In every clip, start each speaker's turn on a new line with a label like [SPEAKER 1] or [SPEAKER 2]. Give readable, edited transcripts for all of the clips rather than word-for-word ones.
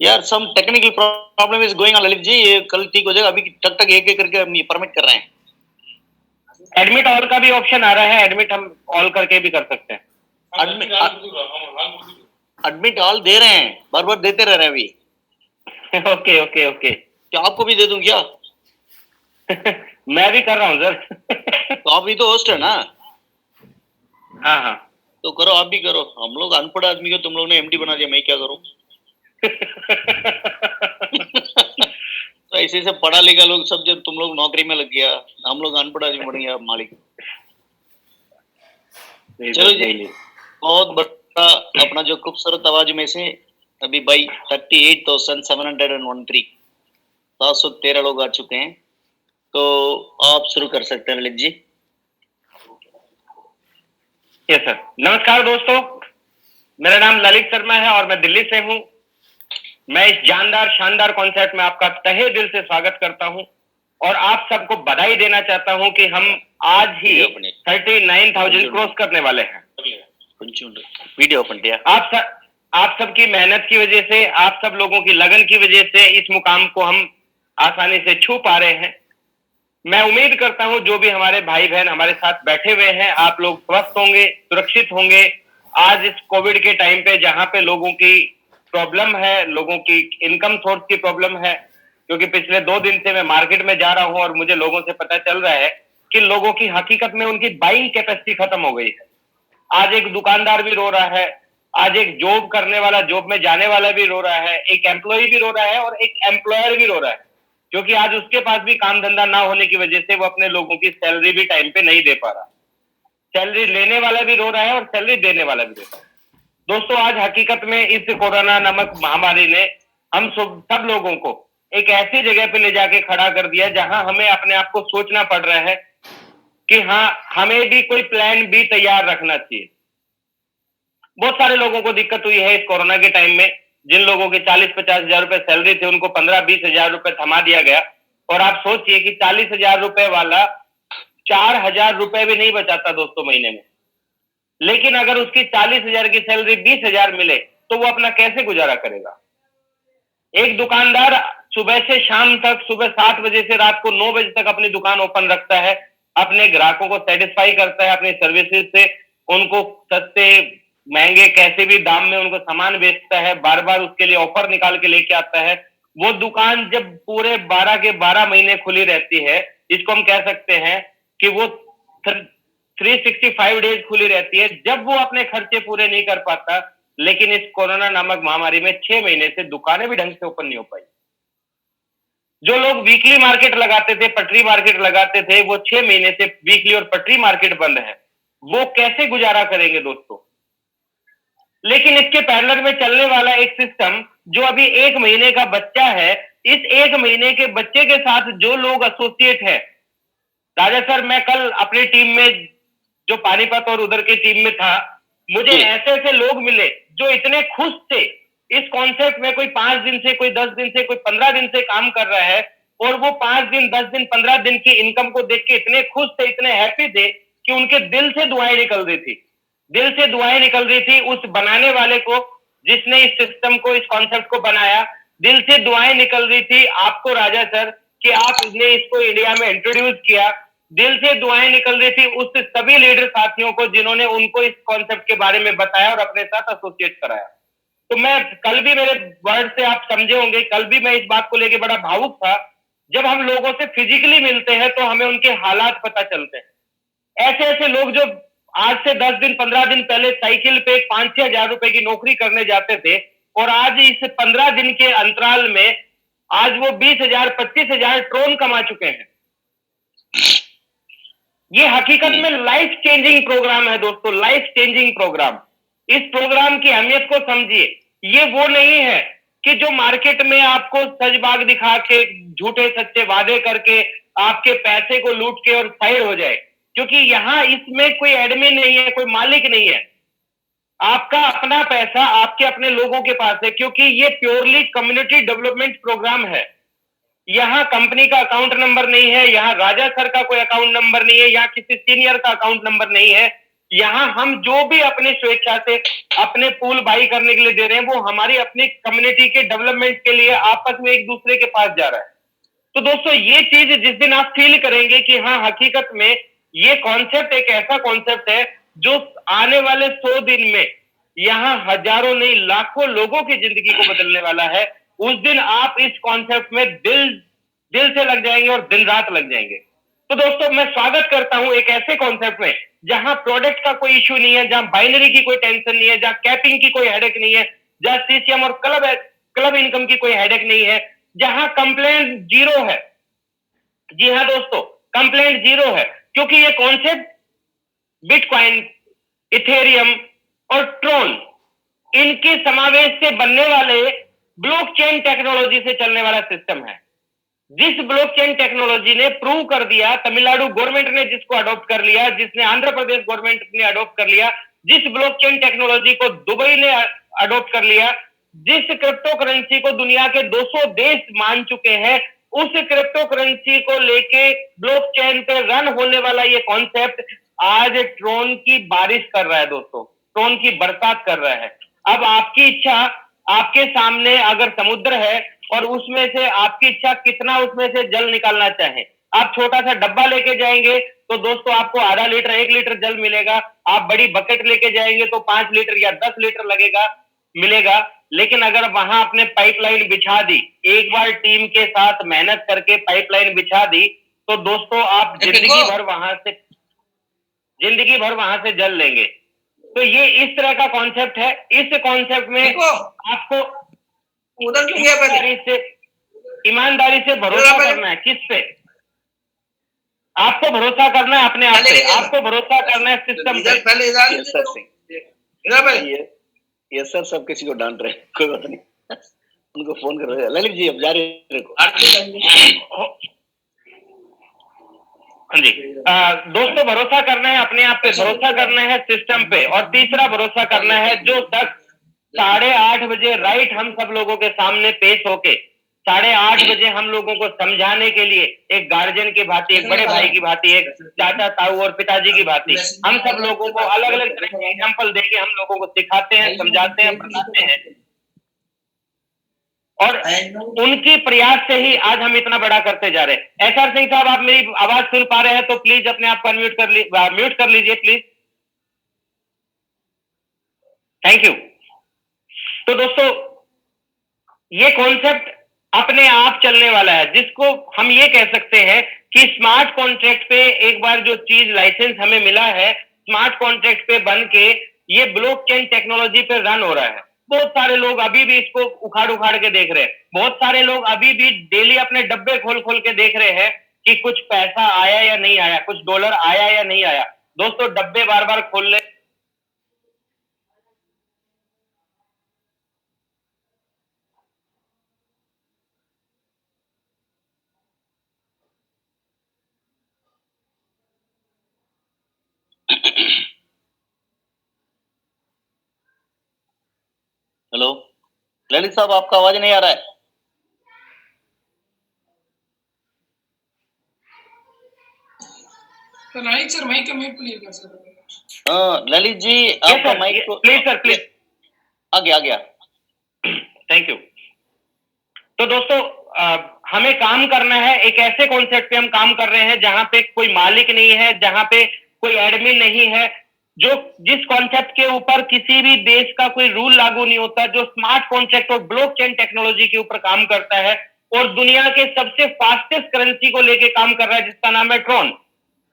[SPEAKER 1] यार some technical problem is going on Lalit ji, ये कल ठीक हो जाएगा। अभी टक टक एक एक करके हम ये परमिट कर रहे हैं।
[SPEAKER 2] एडमिट ऑल का भी ऑप्शन आ रहा है, एडमिट हम ऑल करके भी कर सकते हैं।
[SPEAKER 1] एडमिट ऑल दे रहे हैं, बार बार देते रह रहे हैं अभी।
[SPEAKER 2] Okay okay okay.
[SPEAKER 1] क्या आपको भी दे दूं क्या?
[SPEAKER 2] मैं भी कर रहा हूँ सर।
[SPEAKER 1] तो आप भी तो होस्ट है ना?
[SPEAKER 2] हाँ हाँ।
[SPEAKER 1] तो करो, आप भी करो। हम लोग अनपढ़ आदमी को तुम लोग ने एमडी बना दिया, मैं क्या करूं? तो ऐसे ऐसे पढ़ा लिखा लोग सब जब तुम लोग नौकरी में लग गया, हम लोग अनपढ़ आदमी बन गया मालिक। चलो जी, बहुत बड़ा अपना जो खूबसूरत आवाज में से अभी भाई 38,713 713 लोग आ चुके हैं, तो आप शुरू कर सकते हैं ललित जी।
[SPEAKER 2] Yes sir. नमस्कार दोस्तों, मेरा नाम ललित शर्मा है और मैं दिल्ली से हूं। मैं इस जानदार शानदार कॉन्सेप्ट में आपका तहे दिल से स्वागत करता हूं और आप सबको बधाई देना चाहता हूं कि हम आज ही 39,000 क्रॉस करने वाले हैं।
[SPEAKER 1] वीडियो ओपन किया।
[SPEAKER 2] आप सबकी मेहनत की वजह से, आप सब लोगों की लगन की वजह से इस मुकाम को हम आसानी से छू पा रहे हैं। मैं उम्मीद करता हूं जो भी हमारे भाई बहन हमारे साथ बैठे हुए हैं, आप लोग स्वस्थ होंगे, सुरक्षित होंगे। आज इस कोविड के टाइम पे जहां पे लोगों की प्रॉब्लम है, लोगों की इनकम सोर्स की प्रॉब्लम है, क्योंकि पिछले 2 दिन से मैं मार्केट में जा रहा हूं और मुझे लोगों से पता चल रहा है कि लोगों की हकीकत में उनकी बाइंग कैपेसिटी खत्म हो गई है। आज एक दुकानदार भी रो रहा है, आज एक जॉब करने वाला, जॉब में जाने वाला भी रो रहा है, एक एम्प्लॉय भी रो रहा है और एक एम्प्लॉयर भी रो रहा है, क्योंकि आज उसके पास भी काम धंधा ना होने की वजह से वो अपने लोगों की सैलरी भी टाइम पे नहीं दे पा रहा। सैलरी लेने वाला भी रो रहा है और सैलरी देने वाला भी रो रहा है। दोस्तों, आज हकीकत में इस कोरोना नामक महामारी ने हम सब लोगों को एक ऐसी जगह पे ले जाके खड़ा कर दिया जहां हमें अपने आप को सोचना पड़ रहा है कि हाँ, हमें भी कोई प्लान बी तैयार रखना चाहिए। बहुत सारे लोगों को दिक्कत हुई है इस कोरोना के टाइम में। जिन लोगों के 40-50 हजार रुपए सैलरी थे, उनको 15-20 हजार रुपए थमा दिया गया। और आप सोचिए कि 40 हजार रुपए वाला 4 हजार रुपए भी नहीं बचाता दोस्तों महीने में। लेकिन अगर उसकी 40 हजार की सैलरी 20 हजार मिले तो वो अपना कैसे गुजारा करेगा? एक दुकानदार सुबह से शाम तक, सुबह 7 बजे से रात को 9 बजे तक अपनी दुकान ओपन रखता है, अपने ग्राहकों को सेटिस्फाई करता है अपनी सर्विसेज से, उनको सस्ते महंगे कैसे भी दाम में उनको सामान बेचता है, बार बार उसके लिए ऑफर निकाल के लेके आता है। वो दुकान जब पूरे 12 के 12 महीने खुली रहती है, इसको हम कह सकते हैं कि वो 365 डेज खुली रहती है, जब वो अपने खर्चे पूरे नहीं कर पाता। लेकिन इस कोरोना नामक महामारी में 6 महीने से दुकानें भी ढंग से ओपन नहीं हो पाई। जो लोग वीकली मार्केट लगाते थे, पटरी मार्केट लगाते थे, वो 6 महीने से वीकली और पटरी मार्केट बंद है। वो कैसे गुजारा करेंगे दोस्तों? लेकिन इसके पैरेलल में चलने वाला एक सिस्टम, जो अभी 1 महीने का बच्चा है, इस 1 महीने के बच्चे के साथ जो लोग एसोसिएट है, राजा सर, मैं कल अपनी टीम में जो पानीपत और उधर की टीम में था, मुझे ऐसे ऐसे लोग मिले जो इतने खुश थे इस कॉन्सेप्ट में। कोई 5 दिन से, कोई 10 दिन से, कोई 15 दिन से काम कर रहा है और वो 5 दिन, 10 दिन, 15 दिन की इनकम को देख के इतने खुश थे, इतने हैप्पी थे कि उनके दिल से दुआएं निकल रही थी। दिल से दुआएं निकल रही थी उस बनाने वाले को, जिसने इस सिस्टम को, इस कॉन्सेप्ट को बनाया। दिल से दुआएं निकल रही थी आपको राजा सर कि आपने इसको इंडिया में इंट्रोड्यूस किया। दिल से दुआएं निकल रही थी उस सभी लीडर साथियों को जिन्होंने उनको इस कॉन्सेप्ट के बारे में बताया और अपने साथ एसोसिएट कराया। तो मैं कल भी, मेरे वर्ड से आप समझे होंगे, कल भी मैं इस बात को लेकर बड़ा भावुक था। जब हम लोगों से फिजिकली मिलते हैं तो हमें उनके हालात पता चलते हैं। ऐसे ऐसे लोग जो आज से 10 दिन, 15 दिन पहले साइकिल पे 5-6 हजार रुपए की नौकरी करने जाते थे और आज इस 15 दिन के अंतराल में आज वो 20 हजार, 25 हजार ट्रोन कमा चुके हैं। ये हकीकत में लाइफ चेंजिंग प्रोग्राम है दोस्तों, लाइफ चेंजिंग प्रोग्राम। इस प्रोग्राम की अहमियत को समझिए। ये वो नहीं है कि जो मार्केट में आपको सजबाग दिखा के, झूठे सच्चे वादे करके आपके पैसे को लूट के और साइड हो जाए, क्योंकि यहां इसमें कोई एडमिन नहीं है, कोई मालिक नहीं है। आपका अपना पैसा आपके अपने लोगों के पास है, क्योंकि ये प्योरली कम्युनिटी डेवलपमेंट प्रोग्राम है। यहाँ कंपनी का अकाउंट नंबर नहीं है, यहाँ राजा सर का कोई अकाउंट नंबर नहीं है, यहाँ किसी सीनियर का अकाउंट नंबर नहीं है। यहाँ हम जो भी अपनी स्वेच्छा से अपने पूल बाई करने के लिए दे रहे हैं वो हमारी अपनी कम्युनिटी के डेवलपमेंट के लिए आपस में एक दूसरे के पास जा रहा है। तो दोस्तों ये चीज जिस दिन आप फील करेंगे कि हाँ हकीकत में ये कॉन्सेप्ट एक ऐसा कॉन्सेप्ट है जो आने वाले 100 दिन में यहाँ हजारों नहीं लाखों लोगों की जिंदगी को बदलने वाला है, उस दिन आप इस कॉन्सेप्ट में दिल से लग जाएंगे और दिन रात लग जाएंगे। तो दोस्तों मैं स्वागत करता हूं एक ऐसे कॉन्सेप्ट में जहां प्रोडक्ट का कोई इश्यू नहीं है, जहां बाइनरी की कोई टेंशन नहीं है, जहां कैपिंग की कोई हेडेक नहीं है, जहां सीसीएम और क्लब इनकम की कोई हेडेक नहीं है, जहां कंप्लेंट जीरो है। जी हाँ दोस्तों, कंप्लेंट जीरो है, क्योंकि ये कॉन्सेप्ट बिटकॉइन, इथेरियम और ट्रोन इनके समावेश से बनने वाले ब्लॉकचेन टेक्नोलॉजी से चलने वाला सिस्टम है। जिस ब्लॉकचेन टेक्नोलॉजी ने प्रूव कर दिया, तमिलनाडु गवर्नमेंट ने जिसको अडॉप्ट कर लिया, जिसने आंध्र प्रदेश गवर्नमेंट ने अडॉप्ट कर लिया, जिस ब्लॉकचेन टेक्नोलॉजी को दुबई ने अडॉप्ट कर लिया, जिस क्रिप्टो करेंसी को दुनिया के 200 देश मान चुके हैं, उस क्रिप्टो करेंसी को लेके ब्लॉकचेन पे रन होने वाला ये कॉन्सेप्ट आज ट्रोन की बारिश कर रहा है दोस्तों, ट्रोन की बरसात कर रहा है। अब आपकी इच्छा, आपके सामने अगर समुद्र है और उसमें से आपकी इच्छा कितना उसमें से जल निकालना चाहे, आप छोटा सा डब्बा लेके जाएंगे तो दोस्तों आपको आधा लीटर 1 लीटर जल मिलेगा। आप बड़ी बकेट लेके जाएंगे तो 5 लीटर या 10 लीटर मिलेगा। लेकिन अगर वहां आपने पाइपलाइन बिछा दी, एक बार टीम के साथ मेहनत करके पाइपलाइन बिछा दी, तो दोस्तों आप जिंदगी भर वहां से जल लेंगे। तो ये इस तरह का कॉन्सेप्ट है। इस कॉन्सेप्ट में आपको
[SPEAKER 3] उधर क्यों गया पहले?
[SPEAKER 2] ईमानदारी से भरोसा करना है। किस पे? आपको भरोसा करना है अपने आप पे, आपको भरोसा करना है सिस्टम पे।
[SPEAKER 3] पहले
[SPEAKER 1] यस सर, सब किसी को डांट रहे हैं, कोई बात नहीं, उनको फोन कर रहे हैं। ललित जी अब जारी रखो।
[SPEAKER 2] हाँ जी, दोस्तों भरोसा करना है अपने आप पे, भरोसा करना है सिस्टम पे, और तीसरा भरोसा करना है जो 8:30 बजे राइट हम सब लोगों के सामने पेश होके 8:30 बजे हम लोगों को समझाने के लिए एक गार्जियन की भांति, एक बड़े भाई की भांति, एक चाचा ताऊ और पिताजी की भांति हम सब लोगों को अलग अलग तरह के एग्जाम्पल देके हम लोगों को सिखाते हैं, समझाते हैं, बताते हैं, और उनकी प्रयास से ही आज हम इतना बड़ा करते जा रहे हैं। एसआर सिंह साहब, आप मेरी आवाज सुन पा रहे हैं तो प्लीज अपने आप को म्यूट कर लीजिए प्लीज। Thank you. तो दोस्तों ये कॉन्सेप्ट अपने आप चलने वाला है, जिसको हम ये कह सकते हैं कि स्मार्ट कॉन्ट्रैक्ट पे एक बार जो चीज लाइसेंस हमें मिला है, स्मार्ट कॉन्ट्रैक्ट पे बन के ये ब्लॉकचेन टेक्नोलॉजी पे रन हो रहा है। बहुत सारे लोग अभी भी इसको उखाड़ के देख रहे हैं, बहुत सारे लोग अभी भी डेली अपने डब्बे खोल के देख रहे हैं कि कुछ पैसा आया या नहीं आया, कुछ डॉलर आया या नहीं आया। दोस्तों डब्बे बार बार खोल ले।
[SPEAKER 1] हेलो ललित साहब, आपका आवाज नहीं आ रहा है।
[SPEAKER 3] सर माइक का म्यूट प्लीज कर सर।
[SPEAKER 1] हाँ ललित जी, आपका माइक तो
[SPEAKER 2] प्लीज सर, प्लीज।
[SPEAKER 1] आ गया।
[SPEAKER 2] Thank you. तो दोस्तों हमें काम करना है, एक ऐसे कॉन्सेप्ट पे हम काम कर रहे हैं जहां पे कोई मालिक नहीं है, जहां पे कोई एडमिन नहीं है, जो जिस कॉन्सेप्ट के ऊपर किसी भी देश का कोई रूल लागू नहीं होता, जो स्मार्ट कॉन्ट्रैक्ट और ब्लॉकचेन टेक्नोलॉजी के ऊपर काम करता है और दुनिया के सबसे फास्टेस्ट करेंसी को लेके काम कर रहा है, जिसका नाम है ट्रोन।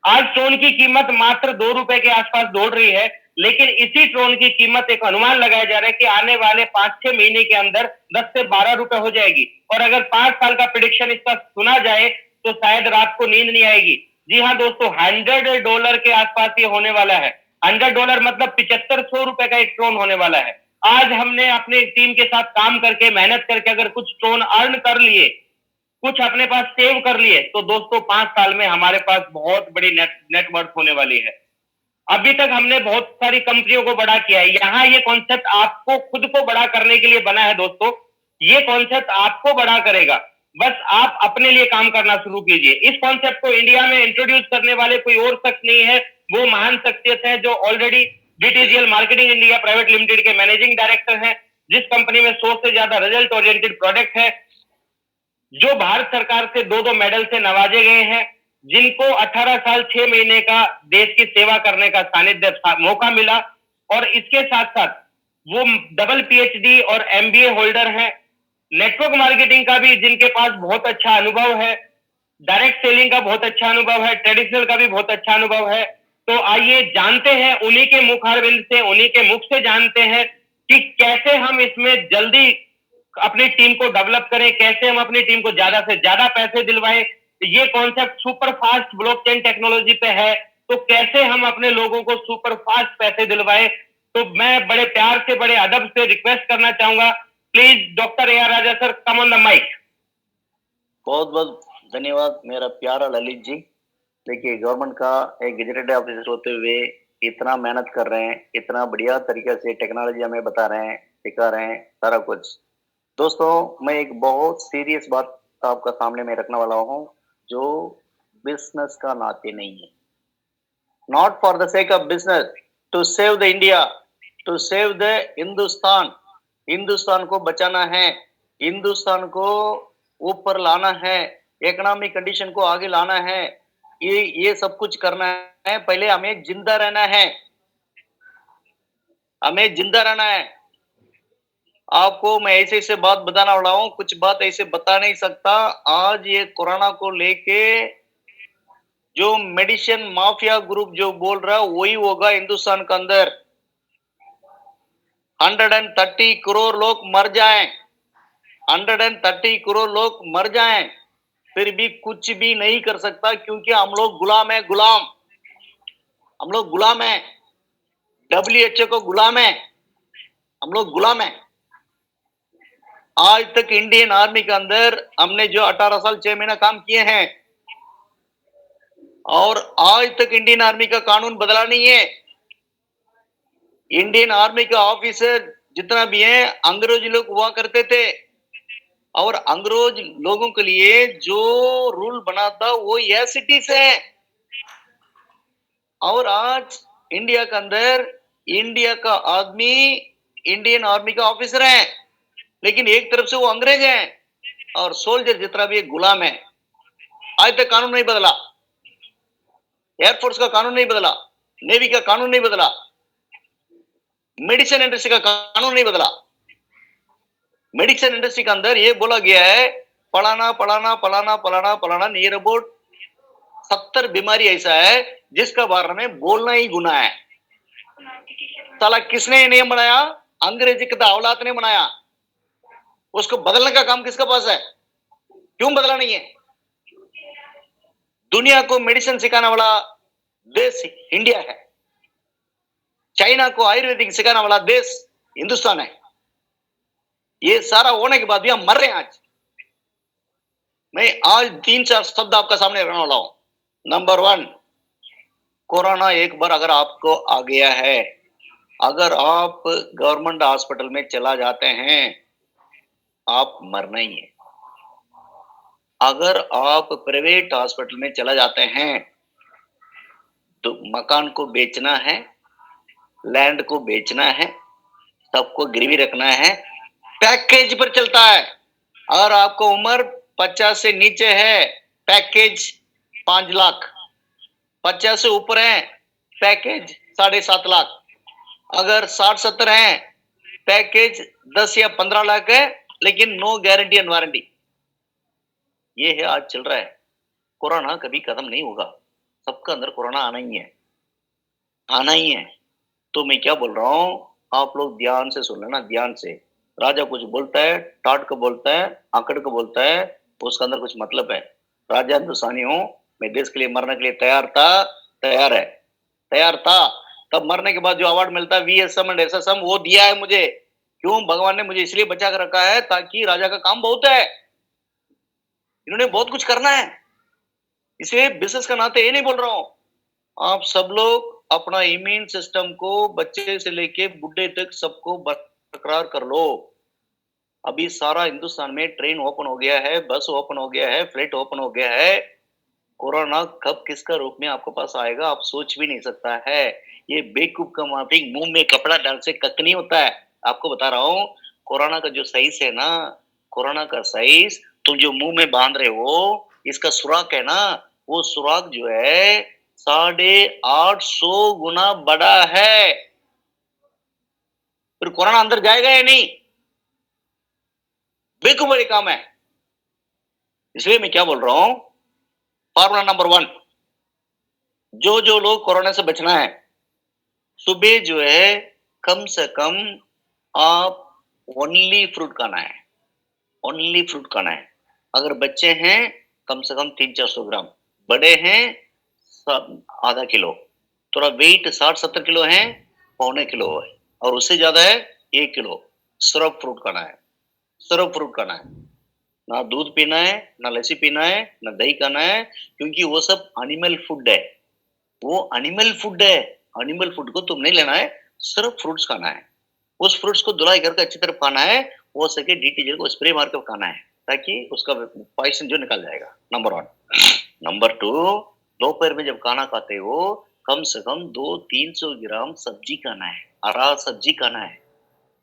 [SPEAKER 2] आज ट्रोन की कीमत मात्र 2 रुपए के आसपास दौड़ रही है, लेकिन इसी ट्रोन की कीमत एक अनुमान लगाया जा रहा है कि आने वाले 5-6 महीने के अंदर 10 से 12 रुपए हो जाएगी। और अगर 5 साल का प्रेडिक्शन इसका सुना जाए तो शायद रात को नींद नहीं आएगी। जी हाँ दोस्तों, $100 के आसपास ये होने वाला है। $100 मतलब 7500 रुपए का एक ट्रोन होने वाला है। आज हमने अपने टीम के साथ काम करके, मेहनत करके अगर कुछ ट्रोन अर्न कर लिए, कुछ अपने पास सेव कर लिए, तो दोस्तों 5 साल में हमारे पास बहुत बड़ी नेटवर्थ होने वाली है। अभी तक हमने बहुत सारी कंपनियों को बड़ा किया है, यहाँ ये कॉन्सेप्ट आपको खुद को बड़ा करने के लिए बना है दोस्तों। ये कॉन्सेप्ट आपको बड़ा करेगा, बस आप अपने लिए काम करना शुरू कीजिए। इस कॉन्सेप्ट को इंडिया में इंट्रोड्यूस करने वाले कोई और शख्स नहीं है, वो महान शख्सियत है जो already DTGL marketing India private limited के मैनेजिंग डायरेक्टर हैं, जिस कंपनी में 100 से ज्यादा रिजल्ट ओरिएंटेड प्रोडक्ट है, जो भारत सरकार से 2-2 मेडल से नवाजे गए हैं, जिनको 18 साल 6 महीने का देश की सेवा करने का सानिध्य मौका मिला, और इसके साथ साथ वो डबल PhD और MBA होल्डर हैं। नेटवर्क मार्केटिंग का भी जिनके पास बहुत अच्छा अनुभव है, डायरेक्ट सेलिंग का बहुत अच्छा अनुभव है, ट्रेडिशनल का भी बहुत अच्छा अनुभव है। तो आइए जानते हैं उन्हीं के मुखारबिंद से, उन्हीं के मुख से जानते हैं कि कैसे हम इसमें जल्दी अपनी टीम को डेवलप करें, कैसे हम अपनी टीम को ज्यादा से ज्यादा पैसे दिलवाएं। ये concept super fast blockchain technology पे है, तो कैसे हम अपने लोगों को सुपर फास्ट पैसे दिलवाएं। तो मैं बड़े प्यार से, बड़े अदब से रिक्वेस्ट करना चाहूंगा, please doctor AR Raja sir, come on the mic.
[SPEAKER 1] बहुत बहुत धन्यवाद मेरा प्यारा ललित जी। देखिए, गवर्नमेंट का एक गेजेटेड ऑफिसर होते हुए इतना मेहनत कर रहे हैं, इतना बढ़िया तरीके से टेक्नोलॉजी हमें बता रहे हैं, सिखा रहे हैं, सारा कुछ। दोस्तों, मैं एक बहुत सीरियस बात आपका सामने में रखने वाला हूँ, जो बिजनेस का नाते नहीं है। Not for the sake of business, to save the India, to save the Hindustan. Hindustan को बचाना है, हिंदुस्तान को ऊपर लाना है, इकोनॉमिक कंडीशन को आगे लाना है, ये सब कुछ करना है। पहले हमें जिंदा रहना है, हमें जिंदा रहना है। आपको मैं ऐसे ऐसे बात बताना वाला हूँ, कुछ बात ऐसे बता नहीं सकता। आज ये कोरोना को लेके जो मेडिसिन माफिया ग्रुप जो बोल रहा है वही होगा हिंदुस्तान के अंदर। 130 करोड़ लोग मर जाएं, 130 करोड़ लोग मर जाएं, फिर भी कुछ भी नहीं कर सकता, क्योंकि हम लोग गुलाम है, गुलाम। हम लोग गुलाम है, WHO को गुलाम है, हम लोग गुलाम है। आज तक इंडियन आर्मी के अंदर हमने जो 18 साल 6 महीना काम किए हैं, और आज तक इंडियन आर्मी का कानून बदला नहीं है। इंडियन आर्मी का ऑफिसर जितना भी है अंग्रेज लोग हुआ करते थे, और अंग्रेज लोगों के लिए जो रूल बना था वो एज इट इज है। और आज इंडिया के अंदर इंडिया का आदमी इंडियन आर्मी का ऑफिसर है, लेकिन एक तरफ से वो अंग्रेज है, और सोल्जर जितना भी एक गुलाम है। आज तक कानून नहीं बदला, एयरफोर्स का कानून नहीं बदला, नेवी का कानून नहीं बदला, मेडिसिन इंडस्ट्री का कानून नहीं बदला। मेडिसिन इंडस्ट्री के अंदर ये बोला गया है, फलाना फलाना फलाना फलाना फलाना, नियर अबाउट 70 बीमारी ऐसा है जिसका बारे में बोलना ही गुनाह है। साला किसने नियम बनाया? अंग्रेजी का औलाद ने बनाया। उसको बदलने का काम किसका पास है? क्यों बदला नहीं है? दुनिया को मेडिसिन सिखाने वाला देश इंडिया है, चाइना को आयुर्वेदिक सिखाने वाला देश हिंदुस्तान है। ये सारा होने के बाद भी हम मर रहे हैं। आज मैं आज 3-4 शब्द आपका सामने रखने वाला हूं। नंबर 1, कोरोना एक बार अगर आपको आ गया है, अगर आप गवर्नमेंट हॉस्पिटल में चला जाते हैं, आप मरना ही है। अगर आप प्राइवेट हॉस्पिटल में चला जाते हैं तो मकान को बेचना है, लैंड को बेचना है, सबको गिरवी रखना है, पैकेज पर चलता है। अगर आपको उम्र 50 से नीचे है, पैकेज 5 लाख, 50 से ऊपर है, पैकेज 7.5 लाख, अगर 60-70 है, पैकेज 10 या 15 लाख है, लेकिन नो गारंटी एंड वारंटी। ये है आज चल रहा है। कोरोना कभी खत्म नहीं होगा, सबका अंदर कोरोना आना ही है, आना ही है। तो मैं क्या बोल रहा हूँ, आप लोग ध्यान से सुन लेना, ध्यान से। राजा कुछ बोलता है, टाट को बोलता है, आंकड़ को बोलता है, उसका अंदर कुछ मतलब है। राजा हिंदुस्तानी हूँ, मैं देश के लिए मरने के लिए तैयार था, तैयार है, तैयार था। तब मरने के बाद जो अवार्ड मिलता है VSM एंड SSM, वो दिया है मुझे। क्यों? भगवान ने मुझे इसलिए बचा कर रखा है ताकि राजा का काम बहुत है, इन्होंने बहुत कुछ करना है। इसलिए बिजनेस का नाते ये नहीं बोल रहा हूं। आप सब लोग अपना इम्यून सिस्टम को बच्चे से लेके बुढ़े तक सबको बरकरार कर लो। अभी सारा हिंदुस्तान में ट्रेन ओपन हो गया है, बस ओपन हो गया है, फ्लाइट ओपन हो गया है। कोरोना कब किसका रूप में आपके पास आएगा आप सोच भी नहीं सकता है। ये बेवकूफ का माफिक मुंह में कपड़ा डाल से कक नहीं होता है। आपको बता रहा हूँ कोरोना का जो साइज है ना, कोरोना का साइज तुम जो मुंह में बांध रहे हो, इसका सुराख है ना, वो सुराख जो है 850 गुना बड़ा है। फिर कोरोना अंदर जाएगा या नहीं? बेवकूफ वाली काम है। इसलिए मैं क्या बोल रहा हूँ, फॉर्मूला नंबर 1, जो लोग कोरोना से बचना है, सुबह जो है कम से कम आप ओनली फ्रूट खाना है, ओनली फ्रूट खाना है। अगर बच्चे हैं कम से कम 300-400 ग्राम, बड़े हैं आधा किलो, थोड़ा वेट 60-70 किलो है, पौने किलो है, और उससे ज्यादा है 1 किलो। सिर्फ फ्रूट खाना है, सिर्फ फ्रूट खाना है। ना दूध पीना है, ना लस्सी पीना है, ना दही खाना है, क्योंकि वो सब एनिमल फूड है। वो एनिमल फूड है। एनिमल फूड को तुम नहीं लेना है, सिर्फ फ्रूट्स खाना है। उस फ्रूट्स को धुलाई करके अच्छी तरह खाना है, हो सके डीटीजल को स्प्रे मार कर खाना है, ताकि उसका पॉइजन जो निकल जाएगा। नंबर 1। नंबर 2, दोपहर में जब खाना खाते हो कम से कम 200-300 ग्राम सब्जी खाना है, हरा सब्जी खाना है,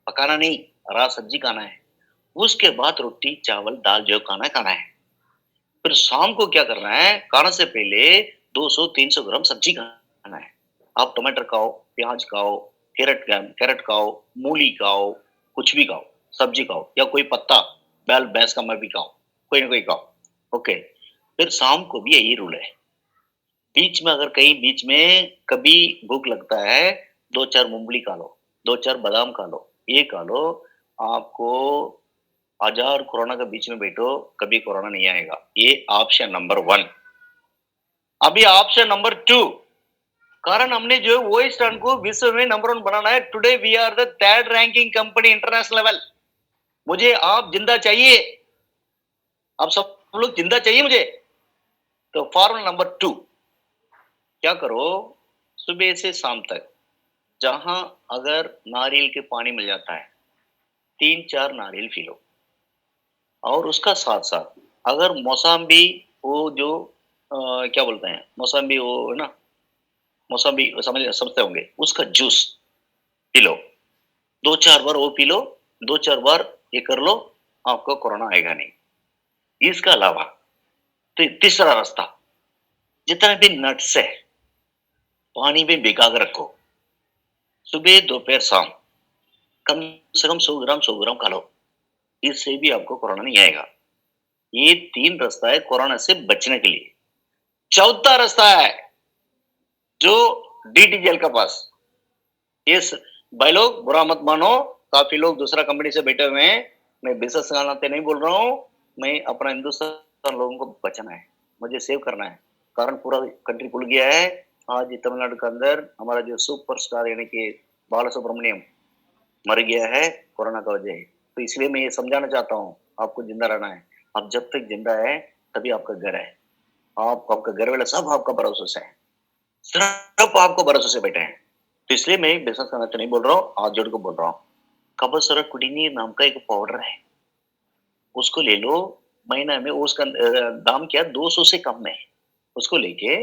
[SPEAKER 1] पकाना नहीं, हरा सब्जी खाना है। उसके बाद रोटी चावल दाल जो खाना है। फिर शाम को क्या करना है, खाने से पहले 200-300 ग्राम सब्जी खाना है। आप टमाटर खाओ, प्याज खाओ, कैरेट खाओ, मूली खाओ, कुछ भी खाओ, सब्जी खाओ, या कोई पत्ता बैल भैंस का मैं भी खाओ, कोई ना कोई खाओ। ओके। फिर शाम को भी यही रूल है। बीच में अगर कहीं बीच में कभी भूख लगता है, 2-4 मूंगफली खा लो, 2-4 बादाम खा लो, ये खा लो। आपको हजार कोरोना के बीच में बैठो, कभी कोरोना नहीं आएगा। ये ऑप्शन नंबर 1। अभी ऑप्शन नंबर 2, कारण हमने जो है वो स्टैंड को विश्व में नंबर 1 बनाना है। Today we are the 3rd ranking company international level. मुझे आप जिंदा चाहिए, आप सब लोग जिंदा चाहिए मुझे। तो फॉर्मूला नंबर 2, क्या करो, सुबह से शाम तक जहां अगर नारियल के पानी मिल जाता है, 3-4 नारियल पी लो। और उसका साथ साथ अगर मौसम्बी, वो जो क्या बोलते हैं, मौसम्बी वो है ना, मौसम्बी समझते होंगे, उसका जूस पी लो। 2-4 बार वो पी लो, 2-4 बार ये कर लो, आपको कोरोना आएगा नहीं। इसका अलावा तो तीसरा रास्ता, जितना भी नट्स है पानी में भिगा कर रखो, सुबह दोपहर शाम कम से कम 100 ग्राम खा लो। इससे भी आपको कोरोना नहीं आएगा। ये 3 रास्ता है कोरोना से बचने के लिए। चौथा रास्ता है जो डीटीजेल का पास। इस भाई लोग बुरा मत मानो, काफी लोग दूसरा कंपनी से बैठे हुए हैं। मैं बिजनेस का नाते नहीं बोल रहा हूँ, मैं अपना हिंदुस्तान लोगों को बचाना है, मुझे सेव करना है। कारण पूरा कंट्री भूल गया है। आज तमिलनाडु के अंदर हमारा जो सुपरस्टार यानी कि बाला सुब्रमण्यम मर गया है कोरोना का वजह। तो इसलिए मैं ये समझाना चाहता हूँ, आपको जिंदा रहना है। आप जब तक जिंदा है तभी आपका घर है। आपका घर वाले सब आपका भरोसे से है, सिर्फ आपको भरोसे से बैठे हैं। तो इसलिए मैं बिजनेस करना तो नहीं बोल रहा हूँ, हाथ जोड़ के बोल रहा हूँ। कबसुरा कुडिनीर नाम का एक पाउडर है, उसको ले लो। महीना में उसका दाम क्या 200 से कम में। उसको लेके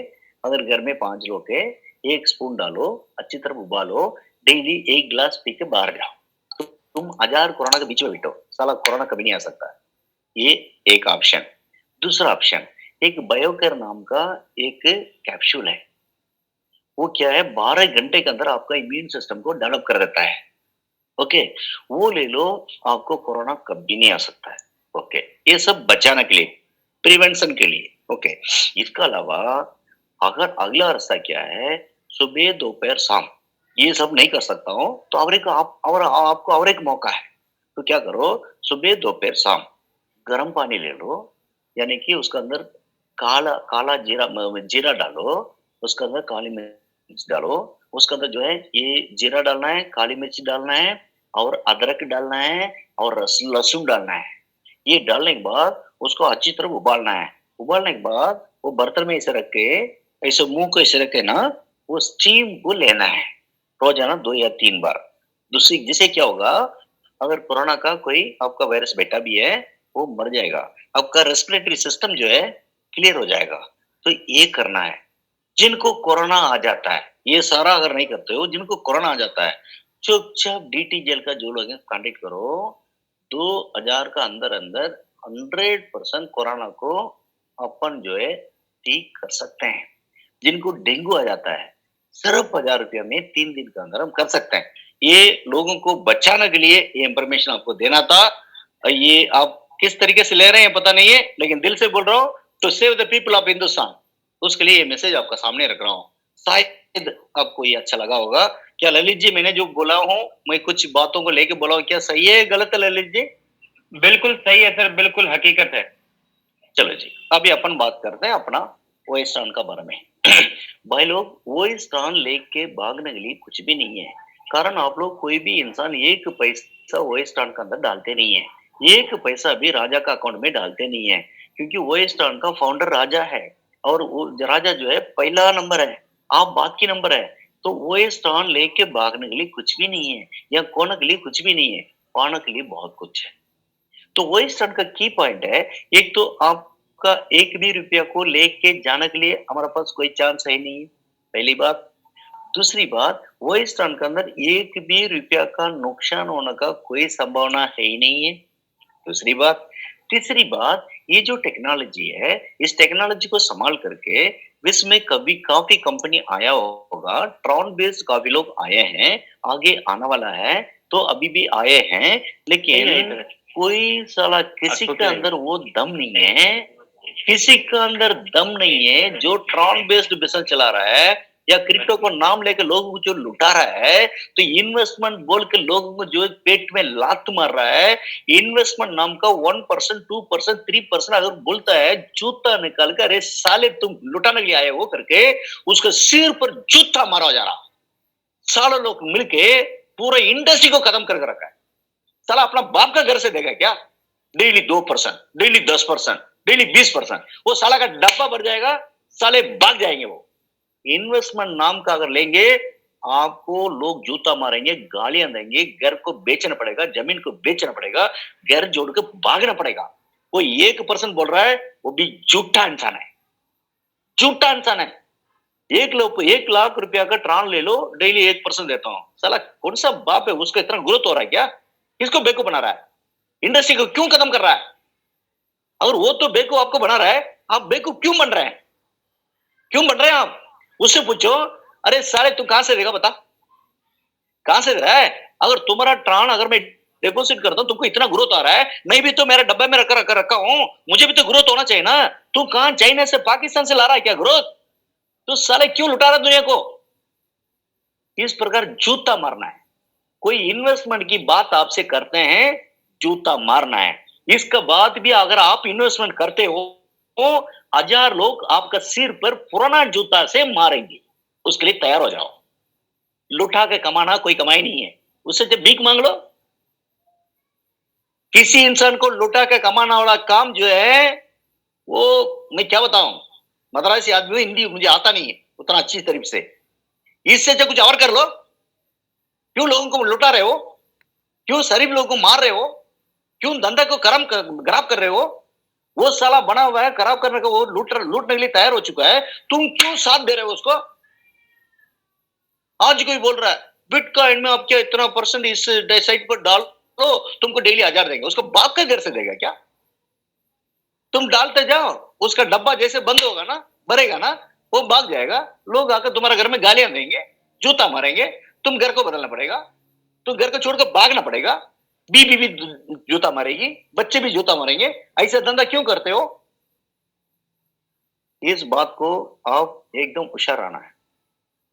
[SPEAKER 1] अगर घर में 5 लोग है, 1 स्पून डालो, अच्छी तरह उबालो, डेली 1 गिलास पी के बाहर जाओ, तो तुम 1000 कोरोना के बीच में बैठो, साला कोरोना कभी नहीं आ सकता। ये एक ऑप्शन। दूसरा ऑप्शन, एक बायोकेयर नाम का एक कैप्सूल है। वो क्या है, 12 घंटे के अंदर आपका इम्यून सिस्टम को डेवलप कर देता है। ओके, वो ले लो, आपको कोरोना कभी नहीं आ सकता है। ओके, ये सब बचाने के लिए, प्रिवेंशन के लिए। ओके, इसका अलावा अगर अगला रास्ता क्या है, सुबह दोपहर शाम ये सब नहीं कर सकता हूँ, तो आपको और एक मौका है। तो क्या करो, सुबह दोपहर शाम गर्म पानी ले लो, यानी कि उसके अंदर काला काला जीरा डालो, उसके अंदर काली मिर्च डालो, उसके अंदर जो है ये जीरा डालना है, काली मिर्च डालना है, और अदरक डालना है, और लहसुन डालना है। ये डालने के बाद उसको अच्छी तरह उबालना है। उबालने के बाद वो बर्तन में ऐसे रख के, ऐसे मुंह को ऐसे रख के ना, वो स्टीम को लेना है रोजाना 2 या 3 बार। दूसरी जिससे क्या होगा, अगर कोरोना का कोई आपका वायरस बेटा भी है, वो मर जाएगा। आपका रेस्पिरेटरी सिस्टम जो है क्लियर हो जाएगा। तो ये करना है। जिनको कोरोना आ जाता है, ये सारा अगर नहीं करते हो, जिनको कोरोना आ जाता है, चुपचाप डीटी जेल का जो लोग हैं कांटेक्ट करो। 2000 का अंदर-अंदर 100% कोरोना को अपन जो है ठीक कर सकते हैं। जिनको डेंगू आ जाता है, सिर्फ 1000 रुपया में 3 दिन के अंदर हम कर सकते हैं। ये लोगों को बचाने के लिए ये इन्फॉर्मेशन आपको देना था। ये आप किस तरीके से ले रहे हैं पता नहीं है, लेकिन दिल से बोल रहा हूँ, to save the people of Hindustan, उसके लिए ये मैसेज आपका सामने रख रहा हूँ। शायद आपको ये अच्छा लगा होगा। क्या ललित जी मैंने जो बोला हूँ, मैं कुछ बातों को लेके बोला हूँ, क्या सही है गलत है ललित जी?
[SPEAKER 2] बिल्कुल सही है सर, बिल्कुल हकीकत है।
[SPEAKER 1] चलो जी, अभी अपन बात करते हैं अपना वेस्टर्न का बारे में। भाई लोग, वेस्टर्न लेके भागने के लिए कुछ भी नहीं है। कारण आप लोग कोई भी इंसान एक पैसा वेस्टर्न के अंदर डालते नहीं है। एक पैसा भी राजा का अकाउंट में डालते नहीं है, क्योंकि वेस्टर्न का फाउंडर राजा है और वो राजा जो है पहला नंबर है, आप बाकी नंबर है। तो वेस्टर्न लेके भागने के लिए कुछ भी नहीं है, या खोने के लिए कुछ भी नहीं है, पाने के लिए बहुत कुछ है। तो वही स्टंट का की पॉइंट है। एक तो आपका एक भी रुपया को लेके जाने के लिए हमारे पास कोई चांस है नहीं है, पहली बात। दूसरी बात, वही स्टंट के अंदर एक भी रुपया का नुकसान होने का कोई संभावना है ही नहीं है, दूसरी बात। तीसरी बात, ये जो टेक्नोलॉजी है, इस टेक्नोलॉजी को संभाल करके विश्व में कभी काफी कंपनी आया होगा, ट्रॉन बेस्ड काफी लोग आए हैं, आगे आने वाला है, तो अभी भी आए हैं, लेकिन कोई साला किसी के अंदर वो दम नहीं है, किसी के अंदर दम नहीं है जो ट्रॉन बेस्ड बिजनेस चला रहा है या क्रिप्टो को नाम लेकर लोगों को जो लुटा रहा है, तो इन्वेस्टमेंट बोल के लोगों को जो पेट में लात मार रहा है, इन्वेस्टमेंट नाम का 1%, 2%, 3% अगर बोलता है, जूता निकाल कर अरे साले तुम लुटाने के लिए आए हो करके उसके सिर पर जूता मारा जा रहा। सारे लोग मिलके पूरे इंडस्ट्री को खत्म करके रखा है। साला अपना बाप का घर से देगा क्या? डेली 2%, डेली 10%, डेली 20%, वो साला का डब्बा भर जाएगा, साले भाग जाएंगे। वो इन्वेस्टमेंट नाम का अगर लेंगे, आपको लोग जूता मारेंगे, गालियां देंगे, घर को बेचना पड़ेगा, जमीन को बेचना पड़ेगा, घर जोड़ के भागना पड़ेगा। वो 1% बोल रहा है, वो भी झूठा इंसान है, झूठा इंसान है। 1 लाख रुपया का ट्रांस ले लो, डेली 1% देता हूं। साला कौन सा बाप है, उसका इतना ग्रोथ हो रहा है क्या? किसको बेवकूफ बना रहा है? इंडस्ट्री को क्यों खत्म कर रहा है? अगर वो तो बेवकूफ आपको बना रहा है, आप बेवकूफ क्यों बन रहे हैं? क्यों बन रहे हैं आप? उससे पूछो, अरे साले तू कहां से देगा बता, कहां से दे रहा है? अगर तुम्हारा ट्रांस अगर मैं डिपोजिट करता हूं, तुमको इतना ग्रोथ आ रहा है, नहीं भी तो मेरा डब्बे में रखा हूं, मुझे भी तो ग्रोथ होना चाहिए ना। तू कहां चाइना से पाकिस्तान से ला रहा है क्या ग्रोथ? तो साले क्यों लुटा रहा है दुनिया को? इस प्रकार जूता मारना है। कोई इन्वेस्टमेंट की बात आपसे करते हैं, जूता मारना है। इसके बाद भी अगर आप इन्वेस्टमेंट करते हो तो 1000 लोग आपका सिर पर पुराना जूता से मारेंगे, उसके लिए तैयार हो जाओ। लुटा के कमाना कोई कमाई नहीं है, उससे जब भीख मांग लो। किसी इंसान को लुटा के कमाना वाला काम जो है, वो मैं क्या बताऊं, मद्रासी आदमी, हिंदी मुझे आता नहीं है उतना अच्छी तरीके से। इससे जो कुछ और कर लो। क्यों लोगों को लुटा रहे हो? क्यों शरीफ लोगों को मार रहे हो? क्यों धंधा को खराब कर रहे हो? वो साला बना हुआ है खराब करने का, वो लूटने के लिए तैयार हो चुका है, तुम क्यों साथ दे रहे हो उसको? आज कोई बोल रहा है बिटकॉइन में आप क्या इतना % इस साइट पर डाल लो, तुमको डेली 1000 देंगे, उसको बाप का घर से देगा क्या? तुम डालते जाओ, उसका डब्बा जैसे बंद होगा ना, भरेगा ना, वो भाग जाएगा। लोग आकर तुम्हारे घर में गालियां देंगे, जूता मारेंगे, तुम घर को बदलना पड़ेगा, तुम घर को छोड़कर भागना पड़ेगा। बीबी भी जूता मारेगी, बच्चे भी जूता मारेंगे। ऐसा धंधा क्यों करते हो? इस बात को आप एकदम होशियार रहना है।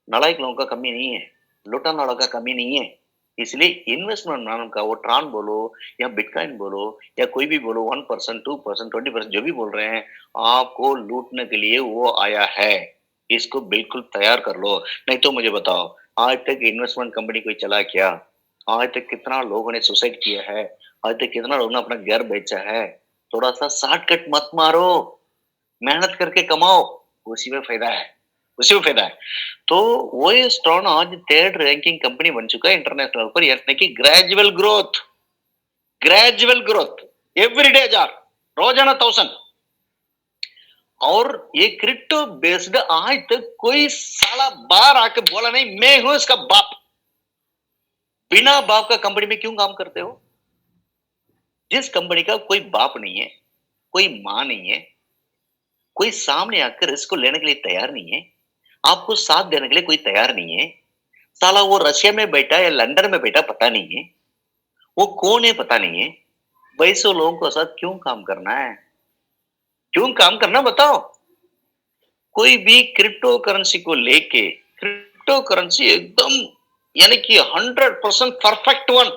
[SPEAKER 1] नालायक लोगों का कमी नहीं है, लुटाने वालों का कमी नहीं है। इसलिए इन्वेस्टमेंट नाम का वो ट्रांस बोलो या बिटकॉइन बोलो या कोई भी बोलो, 1%, 2%, 20% जो भी बोल रहे हैं, आपको लूटने के लिए वो आया है। इसको बिल्कुल तैयार कर लो। नहीं तो मुझे बताओ, आज तक इन्वेस्टमेंट कंपनी कोई चला क्या? आज तक कितना लोगों ने सुसाइड किया है? आज तक कितना लोगों ने अपना घर बेचा है? थोड़ा सा शॉर्टकट मत मारो, मेहनत करके कमाओ, उसी में फायदा है, उसी में फायदा है। तो वही स्टॉन आज 3rd रैंकिंग कंपनी बन चुका है इंटरनेशनल पर, यानी कि ग्रेजुअल ग्रोथ एवरी डे 1000, रोजाना 1000। और ये क्रिप्टो बेस्ड आज तक कोई साला बाहर आके बोला नहीं मैं हूं इसका बाप। बिना बाप का कंपनी में क्यों काम करते हो? जिस कंपनी का कोई बाप नहीं है, कोई मां नहीं है, कोई सामने आकर इसको लेने के लिए तैयार नहीं है, आपको साथ देने के लिए कोई तैयार नहीं है, साला वो रशिया में बैठा या लंदन में बैठा पता नहीं है, वो कौन है पता नहीं है, वैसे लोगों के साथ क्यों काम करना है? क्यों काम करना बताओ? कोई भी क्रिप्टो करेंसी को लेके, क्रिप्टो करेंसी एकदम यानी कि 100% परफेक्ट वन,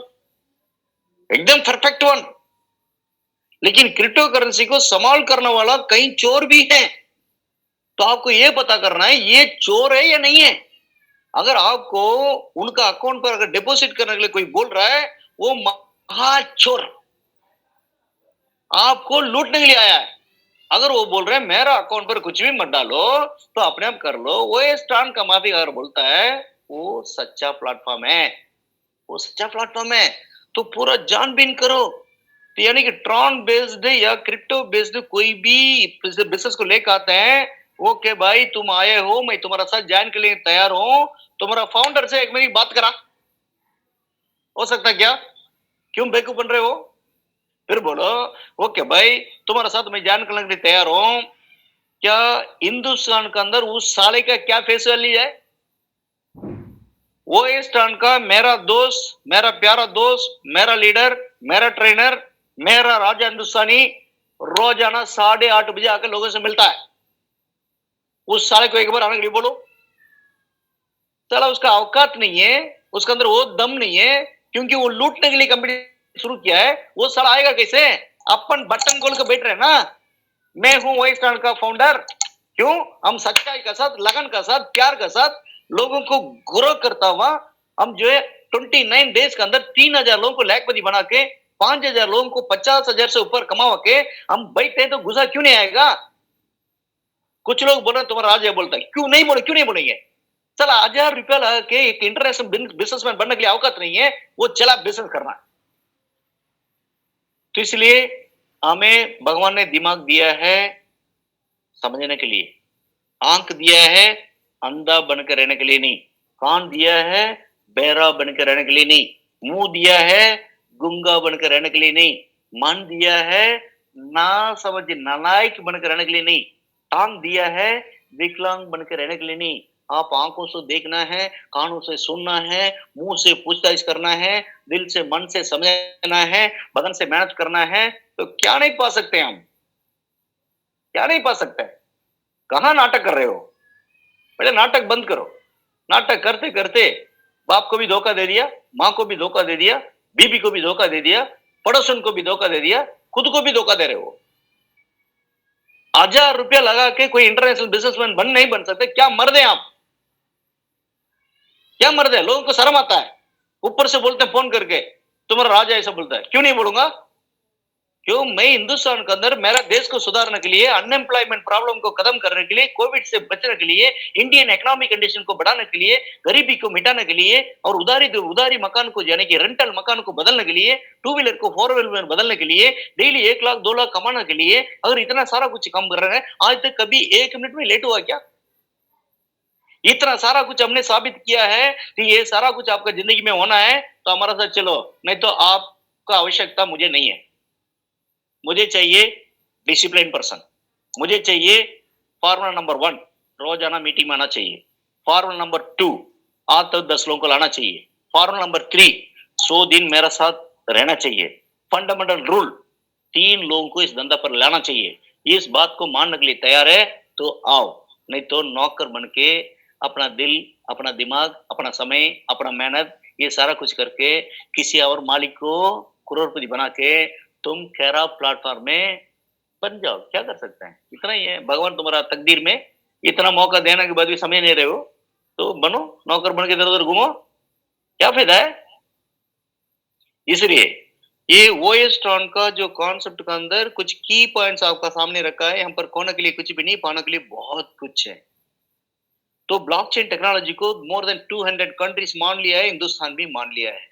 [SPEAKER 1] एकदम परफेक्ट वन। लेकिन क्रिप्टो करेंसी को संभाल करने वाला कई चोर भी हैं। तो आपको ये पता करना है ये चोर है या नहीं है। अगर आपको उनका अकाउंट पर अगर डिपॉजिट करने के लिए कोई बोल रहा है, वो महाचोर आपको लूटने के लिए आया है। अगर वो बोल रहे हैं मेरा अकाउंट पर कुछ भी मत डालो तो अपने आप कर लो, वो स्टान का माफी अगर बोलता है वो सच्चा प्लेटफॉर्म है, वो सच्चा प्लेटफॉर्म है। तो पूरा जानबीन करो। तो यानी कि ट्रॉन बेस्ड या क्रिप्टो बेस्ड कोई भी बिजनेस को लेकर आते हैं, ओके भाई तुम आए हो, मैं तुम्हारा साथ ज्वाइन के लिए तैयार हूं, तुम्हारा फाउंडर से एक मेरी बात करा, हो सकता है क्या? क्यों बेवकूफ बन रहे हो? फिर बोलो ओके भाई तुम्हारा साथ मैं ज्वाइन करने के लिए तैयार हूं, क्या हिंदुस्तान के अंदर उस साले का क्या फेस वैल्यू है? वो इस टर्न का मेरा दोस्त, मेरा प्यारा दोस्त, मेरा लीडर, मेरा ट्रेनर, मेरा राजा हिंदुस्तानी रोजाना 8:30 बजे आकर लोगों से मिलता है। उस साले को एक बार आने के लिए बोलो। साला उसका औकात नहीं है, उसके अंदर वो दम नहीं है, क्योंकि वो लूटने के लिए कंपनी शुरू किया है। वो साला आएगा कैसे? अपन बटन खोल के बैठ रहे हैं ना, मैं हूं वही टर्न का फाउंडर। क्यों? हम सच्चाई का साथ, लगन का साथ, प्यार का साथ लोगों को ग्रो करता हुआ हम जो है 29 डेज के अंदर 3000 लोगों को लैखपति बना के 5000 लोगों को 50,000 से ऊपर कमा के हम बैठे तो गुस्सा क्यों नहीं आएगा? कुछ लोग बोल रहे तुम्हारा राज है बोलता है, क्यों नहीं बोले, क्यों नहीं बोलेंगे? चला 1000 रुपया लगा के एक इंटरनेशनल बिजनेसमैन बनने के लिए औकात नहीं है, वो चला बिजनेस करना। तो इसलिए हमें भगवान ने दिमाग दिया है समझने के लिए, आंख दिया है अंधा बनकर रहने के लिए नहीं, कान दिया है बहरा बनकर रहने के लिए नहीं, मुंह दिया है गूंगा बनकर रहने के लिए नहीं, मन दिया है ना समझ नालायक बनकर रहने के लिए नहीं, टांग दिया है विकलांग बनकर रहने के लिए नहीं। आप आंखों से देखना है, कानों से सुनना है, मुंह से पूछताछ करना है, दिल से मन से समझना है, बदन से मेहनत करना है। तो क्या नहीं पा सकते हम? क्या नहीं पा सकते? कहां नाटक कर रहे हो? पहले नाटक बंद करो। नाटक करते करते बाप को भी धोखा दे दिया, मां को भी धोखा दे दिया, बीबी को भी धोखा दे दिया, पड़ोसन को भी धोखा दे दिया, खुद को भी धोखा दे रहे हो। 1000 रुपया लगा के कोई इंटरनेशनल बिजनेसमैन नहीं बन सकते। क्या मर्द है आप? क्या मर्द है? लोगों को शर्म आता है, ऊपर से बोलते हैं फोन करके तुम्हारा राजा ऐसा बोलता है। क्यों नहीं बोलूंगा? क्यों? मैं हिंदुस्तान के अंदर मेरा देश को सुधारने के लिए, अनएम्प्लॉयमेंट प्रॉब्लम को खत्म करने के लिए, कोविड से बचने के लिए, इंडियन इकोनॉमिक कंडीशन को बढ़ाने के लिए, गरीबी को मिटाने के लिए और उदारी मकान को यानी कि रेंटल मकान को बदलने के लिए, 2 व्हीलर को 4 व्हीलर में बदलने के लिए, डेली 1 लाख 2 लाख कमाने के लिए, अगर इतना सारा कुछ काम कर रहे हैं, आज तक कभी 1 मिनट में लेट हुआ क्या? इतना सारा कुछ हमने साबित किया है कि ये सारा कुछ आपका जिंदगी में होना है तो हमारा साथ चलो, नहीं तो आपका आवश्यकता मुझे नहीं है। मुझे चाहिए डिसिप्लिन पर्सन, मुझे चाहिए फॉर्मूला नंबर 1 रोजाना मीटिंग में आना चाहिए, फॉर्मूला नंबर 2 आज तक 10 लोगों को लाना चाहिए, फॉर्मूला नंबर 3 100 दिन मेरा साथ रहना चाहिए, फंडामेंटल रूल 3 लोगों को इस धंधा पर लाना चाहिए। इस बात को मानने के लिए तैयार है तो आओ, नहीं तो नौकर बन के अपना दिल, अपना दिमाग, अपना समय, अपना मेहनत ये सारा कुछ करके किसी और मालिक को करोड़पति बना के तुम खैरा प्लेटफॉर्म में बन जाओ। क्या कर सकते हैं? इतना ही है। भगवान तुम्हारा तकदीर में इतना मौका देने के बाद भी समझ नहीं रहे हो तो बनो, नौकर बन के इधर उधर घूमो, क्या फायदा है? इसलिए ये ओएस ट्रॉन का जो कॉन्सेप्ट के अंदर कुछ की पॉइंट्स आपका सामने रखा है। यहाँ पर खोने के लिए कुछ भी नहीं, पाने के लिए बहुत कुछ है। तो ब्लॉकचेन टेक्नोलॉजी को मोर देन 200 कंट्रीज मान लिया है, हिंदुस्तान भी मान लिया है।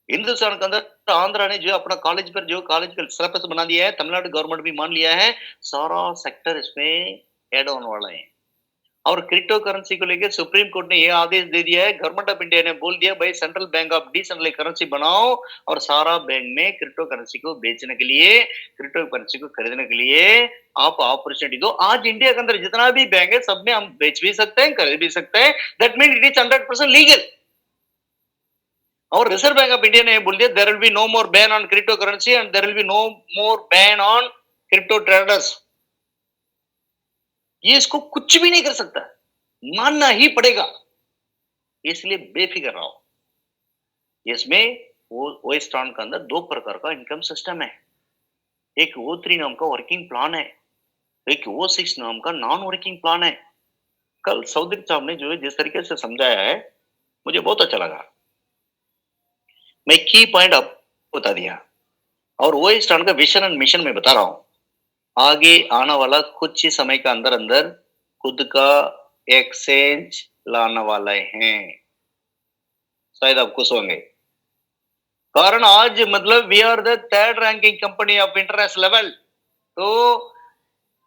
[SPEAKER 1] हिंदुस्तान के अंदर आंध्रा ने जो अपना कॉलेज पर जो कॉलेज का सिलेबस बना दिया है, तमिलनाडु गवर्नमेंट भी मान लिया है, सारा सेक्टर इसमें ऐड होने वाला है। और क्रिप्टो करेंसी को लेके सुप्रीम कोर्ट ने ये आदेश दे दिया है, गवर्नमेंट ऑफ इंडिया ने बोल दिया भाई central bank of decentralized currency बनाओ और सारा बैंक में क्रिप्टो करेंसी को बेचने के लिए, क्रिप्टो करेंसी को खरीदने के लिए आप अपॉर्चुनिटी दो। आज इंडिया के अंदर जितना भी बैंक है सब में हम बेच भी सकते हैं, खरीद भी सकते हैं। That mean it is 100% legal. और रिजर्व बैंक ऑफ इंडिया ने बोल दिया there will be no more ban on crypto currency and there will be no more ban on crypto traders. ये इसको कुछ भी नहीं कर सकता, मानना ही पड़ेगा, इसलिए बेफिक्र रहो। इसमें वो ओएस्ट्रॉन के अंदर दो प्रकार का इनकम सिस्टम है, एक O3 नाम का वर्किंग प्लान है, एक O6 नाम का नॉन वर्किंग प्लान है। कल सौदिक साहब ने जो है जिस तरीके से समझाया है मुझे बहुत अच्छा लगा। मैं की पॉइंट आपको बता दिया और ओएस्ट्रॉन का विजन एंड मिशन में बता रहा हूं। आगे आने वाला कुछ ही समय के अंदर अंदर खुद का एक्सचेंज लाने वाले हैं, शायद आप खुश होंगे। कारण आज मतलब we are the third ranking company of international level. तो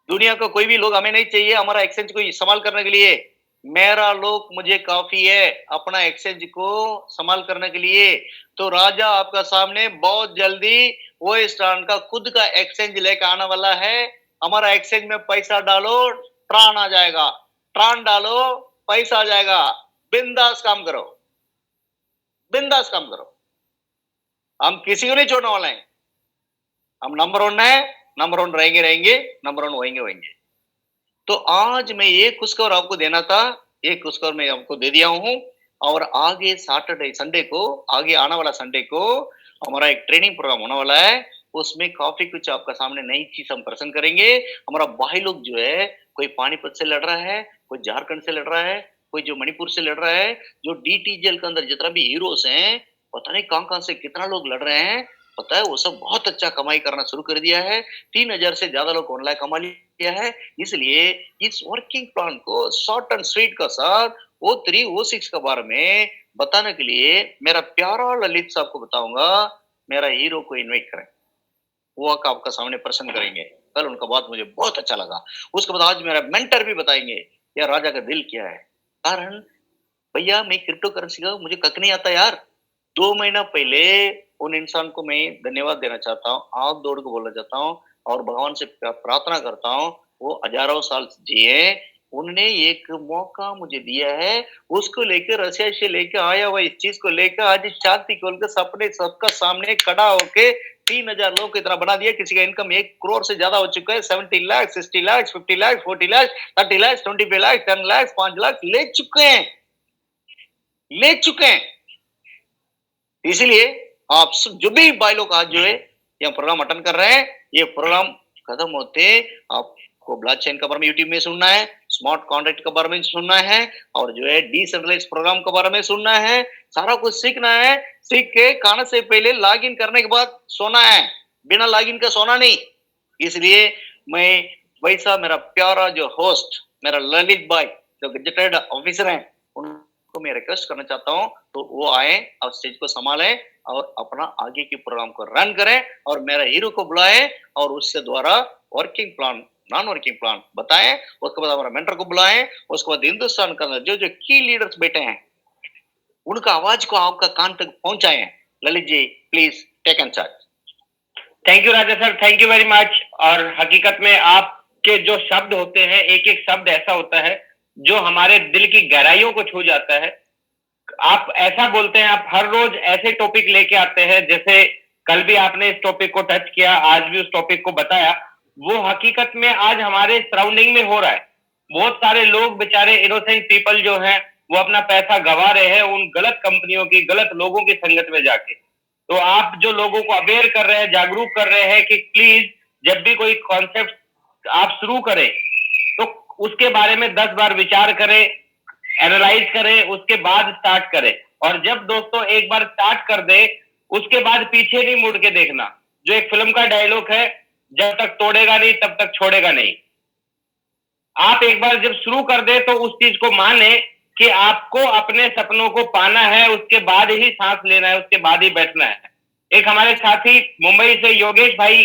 [SPEAKER 1] दुनिया का कोई भी लोग हमें नहीं चाहिए हमारा एक्सचेंज को इस्तेमाल करने के लिए। मेरा लोग मुझे काफी है अपना एक्सचेंज को संभाल करने के लिए। तो राजा आपका सामने बहुत जल्दी ओएस्ट्रॉन का खुद का एक्सचेंज लेकर आने वाला है। हमारा एक्सचेंज में पैसा डालो ट्रान आ जाएगा, ट्रान डालो पैसा आ जाएगा। बिंदास काम करो, बिंदास काम करो, हम किसी को नहीं छोड़ने वाले हैं। हम नंबर 1 है, नंबर 1 रहेंगे, नंबर 1 होएंगे। तो आज मैं ये खुशखबर आपको देना था, ये खुशखबर मैं आपको दे दिया हूं। और आगे सैटरडे संडे को, आगे आने वाला संडे को हमारा एक ट्रेनिंग प्रोग्राम होने वाला है। उसमें काफी कुछ आपका सामने नई चीज हम प्रेजेंट करेंगे। हमारा भाई लोग जो है कोई पानीपत से लड़ रहा है, कोई झारखंड से लड़ रहा है, कोई जो मणिपुर से लड़ रहा है, जो डीटीजेल के अंदर जितना भी हीरोज हैं, पता नहीं कहां से कितना लोग लड़ रहे हैं। पता है वो सब बहुत अच्छा कमाई करना शुरू कर दिया है। 3000 से ज्यादा लोग ऑनलाइन कमा लिया है। इसलिए इस वर्किंग प्लान को शॉर्ट एंड स्वीट का साथ O3 O6 के बारे में बताने के लिए मेरा प्यारा ललित साहब को बताऊंगा। मेरा हीरो को इनवाइट करें, वो आपका सामने प्रश्न करेंगे। कल उनका बात मुझे बहुत अच्छा लगा। उसके बाद आज मेरा मेंटर भी बताएंगे यार राजा का दिल क्या है। कारण भैया मैं क्रिप्टो करेंसी का मुझे कख नहीं आता यार। 2 महीना पहले उन इंसान को मैं धन्यवाद देना चाहता हूँ, हाथ जोड़ के बोलना चाहता हूँ और भगवान से प्रार्थना करता हूँ वो हजारों साल जिए। उन्होंने एक मौका मुझे दिया है, उसको लेकर रशिया से लेकर आया हुआ इस चीज को लेकर आज छाती खोल कर सपने सबका सामने खड़ा होके 3000 लोग की तरह बना दिया। किसी का इनकम 1 करोड़ से ज्यादा हो चुका है। 70 लाख, 60 लाख, 50 लाख, 40 लाख, 30 लाख, 25 लाख, 10 लाख, 5 लाख ले चुके हैं, ले चुके हैं। इसलिए आप जो भी भाई लोग आज जो है ये प्रोग्राम अटेंड कर रहे हैं, ये प्रोग्राम खत्म होते आपको ब्लॉकचेन के बारे में यूट्यूब में सुनना है, स्मार्ट कॉन्ट्रैक्ट के बारे में सुनना है और जो है डिसेंट्रलाइज्ड प्रोग्राम के बारे में सुनना है। सारा कुछ सीखना है। सीख के खाने से पहले लॉगिन करने के बाद सोना है, बिना लॉगिन का सोना नहीं। इसलिए मैं वैसा मेरा प्यारा जो होस्ट मेरा ललित भाई जो गजेटेड ऑफिसर हैं उनको मैं रिक्वेस्ट करना चाहता हूँ तो वो आए और स्टेज को संभालें और अपना आगे के प्रोग्राम को रन करें और मेरा हीरो को बुलाएं और उससे द्वारा working plan non working plan बताएं। उसके बाद हमारा मेंटर को बुलाएं। उसके बाद हिंदुस्तान का जो जो की लीडर्स बैठे हैं उनका आवाज को आपका कान तक पहुंचाएं। Lalit ji please take and charge.
[SPEAKER 2] Thank you Raja sir, thank you very much. और हकीकत में आपके जो शब्द होते हैं, एक एक शब्द ऐसा होता है जो हमारे दिल की गहराइयों को छू जाता है। आप ऐसा बोलते हैं, आप हर रोज ऐसे टॉपिक लेके आते हैं, जैसे कल भी आपने इस टॉपिक को टच किया, आज भी उस टॉपिक को बताया। वो हकीकत में आज हमारे सराउंडिंग में हो रहा है। बहुत सारे लोग बेचारे इनोसेंट पीपल जो हैं वो अपना पैसा गंवा रहे हैं उन गलत कंपनियों की, गलत लोगों की संगत में जाके। तो आप जो लोगों को अवेयर कर रहे हैं, जागरूक कर रहे हैं कि प्लीज जब भी कोई कॉन्सेप्ट आप शुरू करें तो उसके बारे में 10 बार विचार करें, एनालाइज करें, उसके बाद स्टार्ट करें। और जब दोस्तों एक बार स्टार्ट कर दे उसके बाद पीछे नहीं मुड़ के देखना। जो एक फिल्म का डायलॉग है, जब तक तोड़ेगा नहीं तब तक छोड़ेगा नहीं। आप एक बार जब शुरू कर दे तो उस चीज को माने कि आपको अपने सपनों को पाना है, उसके बाद ही सांस लेना है, उसके बाद ही बैठना है। एक हमारे साथी मुंबई से योगेश भाई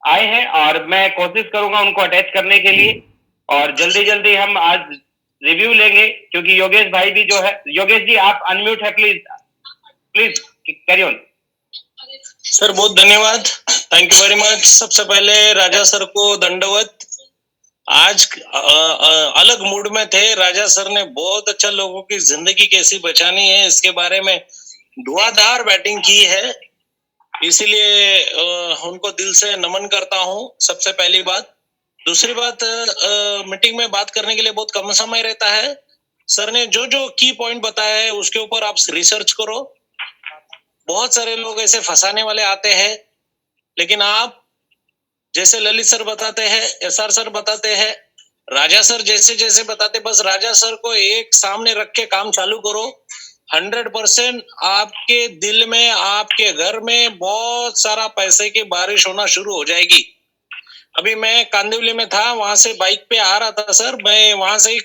[SPEAKER 2] आए हैं और मैं कोशिश करूंगा उनको अटैच करने के लिए, और जल्दी जल्दी हम आज रिव्यू लेंगे, क्योंकि योगेश भाई भी जो है, योगेश जी आप अनम्यूट है, please please carry on.
[SPEAKER 4] Sir बहुत धन्यवाद, थैंक यू वेरी मच। सबसे पहले राजा सर को दंडवत। आज अलग मूड में थे राजा सर ने, बहुत अच्छा लोगों की जिंदगी कैसी बचानी है इसके बारे में धुआंधार बैटिंग की है, इसीलिए उनको दिल से नमन करता हूं। सबसे पहली बात। दूसरी बात, मीटिंग में बात करने के लिए बहुत कम समय रहता है। सर ने जो जो की पॉइंट बताया है उसके ऊपर आप रिसर्च करो। बहुत सारे लोग ऐसे फंसाने वाले आते हैं, लेकिन आप जैसे ललित सर बताते हैं, एसआर सर बताते हैं, राजा सर जैसे जैसे बताते, बस राजा सर को एक सामने रख के काम चालू करो। 100% आपके दिल में, आपके घर में बहुत सारा पैसे की बारिश होना शुरू हो जाएगी। अभी मैं कांदिवली में था, वहां से बाइक पे आ रहा था सर, मैं वहां से ही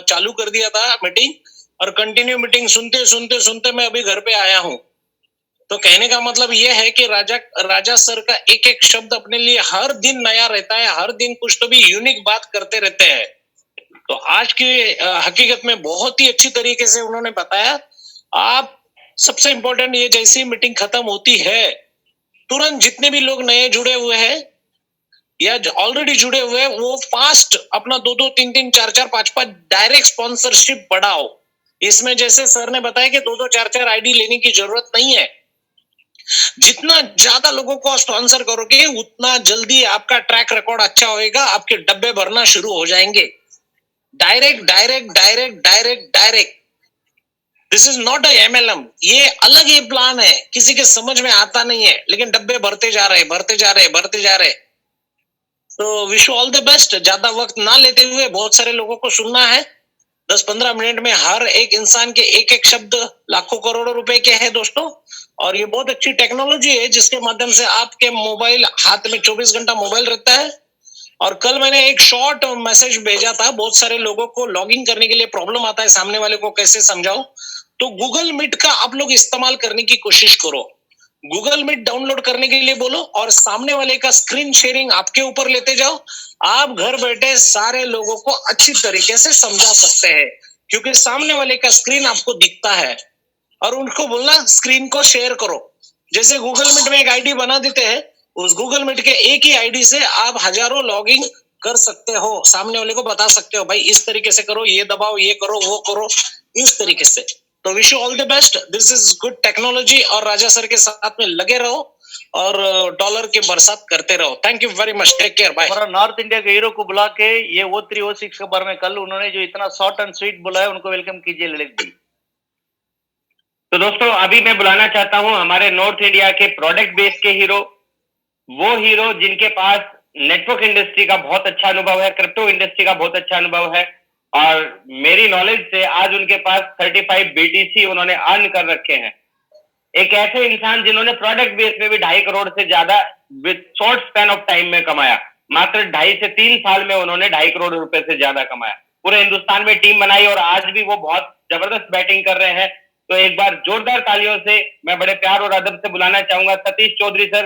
[SPEAKER 4] चालू कर दिया था मीटिंग, और कंटिन्यू मीटिंग सुनते सुनते सुनते मैं अभी घर पे आया हूँ। तो कहने का मतलब ये है कि राजा सर का एक एक शब्द अपने लिए हर दिन नया रहता है, हर दिन कुछ तो भी यूनिक बात करते रहते हैं। तो आज की हकीकत में बहुत ही अच्छी तरीके से उन्होंने बताया। आप सबसे इम्पोर्टेंट, ये जैसी मीटिंग खत्म होती है तुरंत जितने भी लोग नए जुड़े हुए हैं या ऑलरेडी जुड़े हुए हैं, वो फास्ट अपना 2-2, 3-3, 4-4, 5-5 डायरेक्ट स्पॉन्सरशिप बढ़ाओ। इसमें जैसे सर ने बताया कि 2-2, 4-4 आईडी लेने की जरूरत नहीं है। जितना ज्यादा लोगों को स्पॉन्सर करोगे उतना जल्दी आपका ट्रैक रिकॉर्ड अच्छा होएगा, आपके डब्बे भरना शुरू हो जाएंगे। Direct direct direct direct direct, this is not a MLM। ये अलग ही प्लान है, किसी के समझ में आता नहीं है, लेकिन डब्बे भरते जा रहे भरते जा रहे भरते जा रहे। तो wish you all the best. ज्यादा वक्त ना लेते हुए, बहुत सारे लोगों को सुनना है, 10-15 मिनट में हर एक इंसान के एक एक शब्द लाखों करोड़ों रुपए के हैं दोस्तों। और ये बहुत अच्छी टेक्नोलॉजी है जिसके माध्यम से आपके मोबाइल हाथ में 24 घंटा मोबाइल रहता है। और कल मैंने एक शॉर्ट मैसेज भेजा था, बहुत सारे लोगों को लॉगिन करने के लिए प्रॉब्लम आता है, सामने वाले को कैसे समझाओ। तो गूगल मीट का आप लोग इस्तेमाल करने की कोशिश करो। गूगल मीट डाउनलोड करने के लिए बोलो और सामने वाले का स्क्रीन शेयरिंग आपके ऊपर लेते जाओ। आप घर बैठे सारे लोगों को अच्छी तरीके से समझा सकते हैं, क्योंकि सामने वाले का स्क्रीन आपको दिखता है। और उनको बोलना स्क्रीन को शेयर करो। जैसे गूगल मीट में एक आईडी बना देते हैं, उस गूगल मीट के एक ही आईडी से आप हजारों लॉगिंग कर सकते हो, सामने वाले को बता सकते हो भाई इस तरीके से करो, ये दबाओ, ये करो, वो करो, इस तरीके से। तो wish you all the best, this is good technology. और राजा सर के साथ में लगे रहो और डॉलर की बरसात करते रहो। Thank you very much, take care, bye.
[SPEAKER 1] हमारा नॉर्थ इंडिया के हीरो को बुला के ये O3 O6 के बारे में कल उन्होंने जो इतना शॉर्ट एंड स्वीट बोला है, उनको वेलकम कीजिए ललित जी।
[SPEAKER 2] तो दोस्तों अभी मैं बुलाना चाहता हूं हमारे नॉर्थ इंडिया के प्रोडक्ट बेस के हीरो, वो हीरो जिनके पास नेटवर्क इंडस्ट्री का बहुत अच्छा अनुभव है, क्रिप्टो इंडस्ट्री का बहुत अच्छा अनुभव है, और मेरी नॉलेज से आज उनके पास 35 BTC उन्होंने अर्न कर रखे हैं। एक ऐसे इंसान जिन्होंने प्रोडक्ट बेस में भी 2.5 करोड़ से ज्यादा with short span of time में कमाया। मात्र 2.5 से 3 साल में उन्होंने 2.5 करोड़ रुपए से ज्यादा कमाया। पूरे हिंदुस्तान में टीम बनाई और आज भी वो बहुत जबरदस्त बैटिंग कर रहे हैं। तो एक बार जोरदार तालियों से मैं बड़े प्यार और अदब से बुलाना चाहूंगा Satish Chaudhary sir,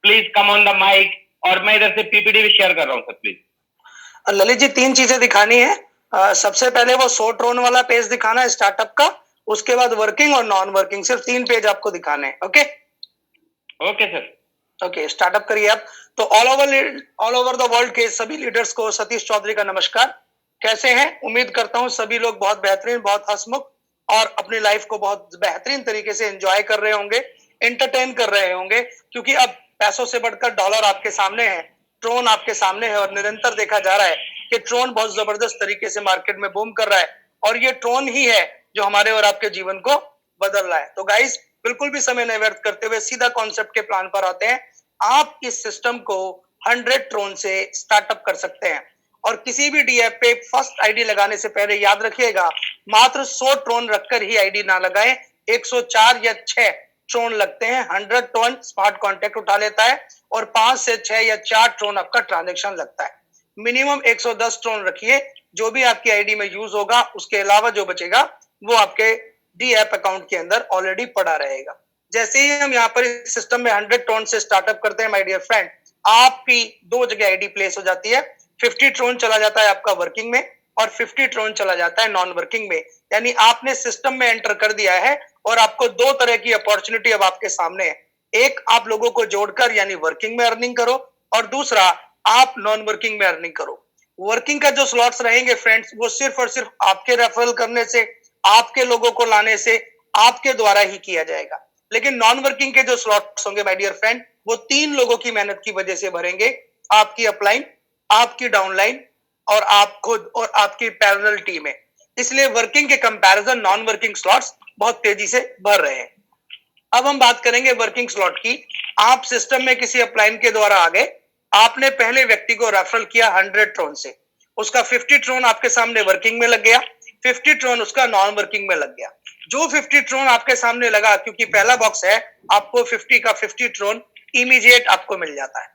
[SPEAKER 2] please come on the mic. और मैं इधर से PPT भी शेयर कर रहा हूँ सर, प्लीज।
[SPEAKER 5] ललित जी 3 चीजें दिखानी है। सबसे पहले वो 100 ट्रोन वाला पेज दिखाना है स्टार्टअप का, उसके बाद वर्किंग और नॉन वर्किंग, सिर्फ 3 पेज आपको दिखाने हैं। Okay
[SPEAKER 2] okay sir,
[SPEAKER 5] okay, startup करिए आप। तो ऑल ओवर द वर्ल्ड के सभी लीडर्स को सतीश चौधरी का नमस्कार। कैसे हैं? उम्मीद करता हूं सभी लोग बहुत बेहतरीन, बहुत हंसमुख और अपनी लाइफ को बहुत बेहतरीन तरीके से एंजॉय कर रहे होंगे, एंटरटेन कर रहे होंगे, क्योंकि अब पैसों से बढ़कर डॉलर आपके सामने है, ट्रोन आपके सामने है, और निरंतर देखा जा रहा है कि ट्रोन बहुत जबरदस्त तरीके से मार्केट में बूम कर रहा है, और ये ट्रोन ही है जो हमारे और आपके जीवन को बदल रहा है। तो गाइस, बिल्कुल भी समय नहीं व्यर्थ करते हुए सीधा कॉन्सेप्ट के प्लान पर आते हैं। आप इस सिस्टम को 100 ट्रोन से स्टार्टअप कर सकते हैं, और किसी भी DApp पे फर्स्ट आईडी लगाने से पहले याद रखिएगा, मात्र 100 ट्रोन रखकर ही आईडी ना लगाएं। 104 या 6 ट्रोन लगते हैं। 100 ट्रोन स्मार्ट कॉन्टैक्ट उठा लेता है और 5 से 6 या 4 ट्रोन आपका ट्रांजेक्शन लगता है। मिनिमम 110 ट्रोन रखिए, जो भी आपकी आईडी में यूज होगा उसके अलावा जो बचेगा वो आपके डी ऐप अकाउंट के अंदर ऑलरेडी पड़ा रहेगा। जैसे ही हम यहाँ पर इस सिस्टम में 100 ट्रोन से स्टार्टअप करते हैं माय डियर फ्रेंड, आपकी दो जगह आईडी प्लेस हो जाती है। 50 ट्रोन चला जाता है आपका वर्किंग में और 50 ट्रोन चला जाता है नॉन वर्किंग में। यानी आपने सिस्टम में एंटर कर दिया है और आपको दो तरह की अपॉर्चुनिटी अब आपके सामने है। एक, आप लोगों को जोड़कर यानी वर्किंग में अर्निंग करो, और दूसरा, आप नॉन वर्किंग में अर्निंग करो। वर्किंग का जो स्लॉट्स रहेंगे फ्रेंड्स, वो सिर्फ और सिर्फ आपके रेफरल करने से, आपके लोगों को लाने से, आपके द्वारा ही किया जाएगा। लेकिन नॉन वर्किंग के जो स्लॉट्स होंगे माय डियर फ्रेंड, वो 3 लोगों की मेहनत की वजह से भरेंगे। आपकी अपलाइन, आपकी डाउनलाइन और आप खुद और आपकी पैरेलल टीम है। इसलिए वर्किंग के कंपैरिजन नॉन वर्किंग स्लॉट्स बहुत तेजी से भर रहे हैं। अब हम बात करेंगे वर्किंग स्लॉट की। आप सिस्टम में किसी अपलाइन के द्वारा आ गए, आपने पहले व्यक्ति को रेफरल किया 100 ट्रोन से, उसका 50 ट्रोन आपके सामने वर्किंग में लग गया, 50 ट्रोन उसका नॉन वर्किंग में लग गया। जो 50 ट्रोन आपके सामने लगा, क्योंकि पहला बॉक्स है, आपको 50 का 50 ट्रोन इमीडिएट आपको मिल जाता है।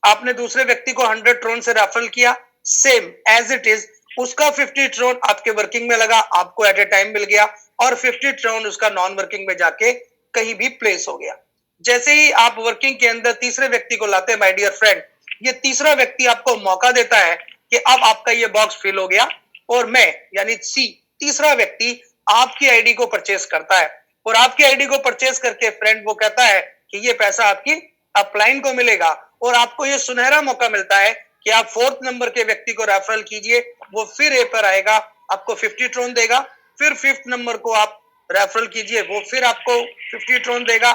[SPEAKER 5] आपने दूसरे व्यक्ति को 100 ट्रोन से रेफरल किया, सेम एज इट इज उसका 50 ट्रोन आपके वर्किंग में लगा, आपको एट ए टाइम मिल गया, और 50 ट्रोन उसका नॉन वर्किंग में जाके कहीं भी प्लेस हो गया। जैसे ही आप वर्किंग के अंदर तीसरे व्यक्ति को लाते हैं माय डियर फ्रेंड, ये तीसरा व्यक्ति आपको मौका देता है कि अब आपका ये बॉक्स फिल हो गया और मैं यानी सी, तीसरा व्यक्ति आपकी आईडी को परचेस करता है, और आपकी आईडी को परचेस करके फ्रेंड वो कहता है कि ये पैसा आपकी अपलाइन को मिलेगा, और आपको ये सुनहरा मौका मिलता है कि आप 4th नंबर के व्यक्ति को रेफरल कीजिए, वो फिर ए पर आएगा, आपको 50 ट्रोन देगा। फिर 5th नंबर को आप रेफरल कीजिए, वो फिर आपको 50 ट्रोन देगा,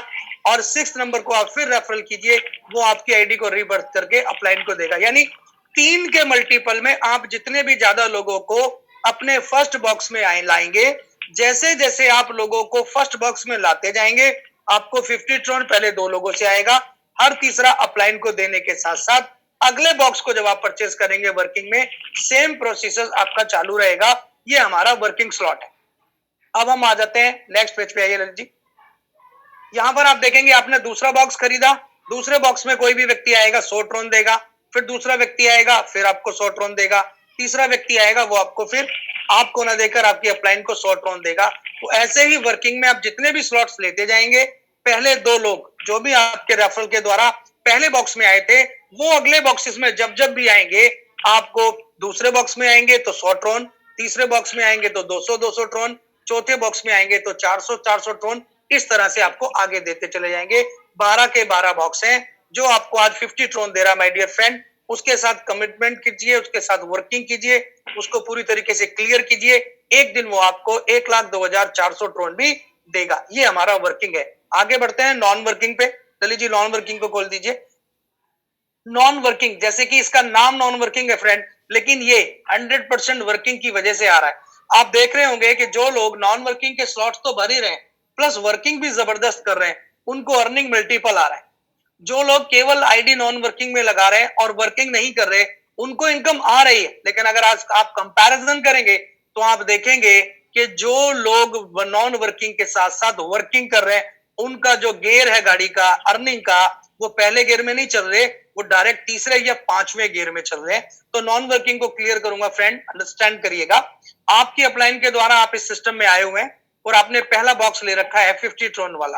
[SPEAKER 5] और 6th नंबर को आप फिर रेफरल कीजिए, वो आपकी आईडी को रीबर्थ करके अपलाइन को देगा। यानी 3 के मल्टीपल में आप जितने भी ज्यादा लोगों को अपने फर्स्ट बॉक्स में लाएंगे, जैसे जैसे आप लोगों को फर्स्ट बॉक्स में लाते जाएंगे, आपको 50 ट्रोन पहले 2 लोगों से आएगा, हर तीसरा अपलाइन को देने के साथ साथ अगले बॉक्स को जब आप परचेस करेंगे वर्किंग में, सेम प्रोसेस आपका चालू रहेगा। ये हमारा वर्किंग स्लॉट है। अब हम आ जाते हैं नेक्स्ट पेज पे, आइए ललित जी। यहां पर आप देखेंगे आपने दूसरा बॉक्स खरीदा, दूसरे बॉक्स में कोई भी व्यक्ति आएगा 100 ट्रोन देगा, फिर दूसरा व्यक्ति आएगा फिर आपको 100 ट्रोन देगा, तीसरा व्यक्ति आएगा वो आपको फिर आपको ना देकर आपकी अपलाइन को 100 ट्रोन देगा। तो ऐसे ही वर्किंग में आप जितने भी स्लॉट्स लेते जाएंगे, पहले 2 लोग जो भी आपके रेफरल के द्वारा पहले बॉक्स में आए थे, वो अगले बॉक्सेस में जब जब भी आएंगे, आपको दूसरे बॉक्स में आएंगे तो 100 ट्रोन, तीसरे बॉक्स में आएंगे तो 200 ट्रोन, चौथे बॉक्स में आएंगे तो 400 ट्रोन, इस तरह से आपको आगे देते चले जाएंगे। 12 के 12 बॉक्स हैं जो आपको आज 50 ट्रोन दे रहा माय डियर फ्रेंड। उसके साथ कमिटमेंट कीजिए, उसके साथ वर्किंग कीजिए, उसको पूरी तरीके से क्लियर कीजिए, एक दिन वो आपको 1,02,400 ट्रोन भी देगा। ये हमारा वर्किंग है। आगे बढ़ते हैं नॉन वर्किंग पे। चलिए जी, नॉन वर्किंग को खोल दीजिए। नॉन वर्किंग, जैसे कि इसका नाम नॉन वर्किंग है फ्रेंड, लेकिन ये 100% वर्किंग की वजह से आ रहा है। आप देख रहे होंगे कि जो लोग नॉन वर्किंग के स्लॉट्स तो भर ही रहे हैं, प्लस वर्किंग भी जबरदस्त कर रहे हैं, उनको अर्निंग मल्टीपल आ रहा है। जो लोग केवल आईडी नॉन वर्किंग में लगा रहे हैं और वर्किंग नहीं कर रहे, उनको इनकम आ रही है, लेकिन अगर आज आप कंपैरिजन करेंगे तो आप देखेंगे कि जो लोग नॉन वर्किंग के साथ साथ वर्किंग कर रहे हैं, उनका जो गियर है गाड़ी का अर्निंग का, वो पहले गियर में नहीं चल रहे, वो डायरेक्ट तीसरे या 5वें गियर में चल रहे हैं। तो नॉन वर्किंग को क्लियर करूंगा फ्रेंड, अंडरस्टैंड करिएगा। आपकी अपलाइन के द्वारा आप इस सिस्टम में आए हुए हैं और आपने पहला बॉक्स ले रखा है 50 ट्रोन वाला।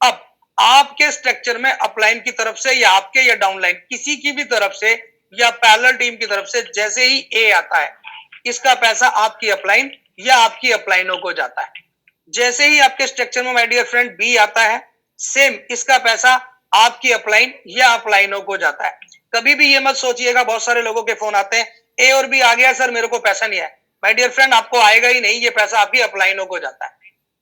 [SPEAKER 5] अब आपके स्ट्रक्चर में अपलाइन की तरफ से या आपके या डाउनलाइन किसी की भी तरफ से या पैरेलल टीम की तरफ से जैसे ही ए आता है, इसका पैसा आपकी अपलाइन या आपकी अपलाइनों को जाता है। जैसे ही आपके स्ट्रक्चर में माय डियर फ्रेंड बी आता है, सेम इसका पैसा आपकी अपलाइन या अपलाइनों को जाता है। कभी भी ये मत सोचिएगा, बहुत सारे लोगों के फोन आते हैं, ए और बी आ गया सर, मेरे को पैसा नहीं आया। माय डियर फ्रेंड, आपको आएगा ही नहीं, ये पैसा आपकी अपलाइनों को जाता है।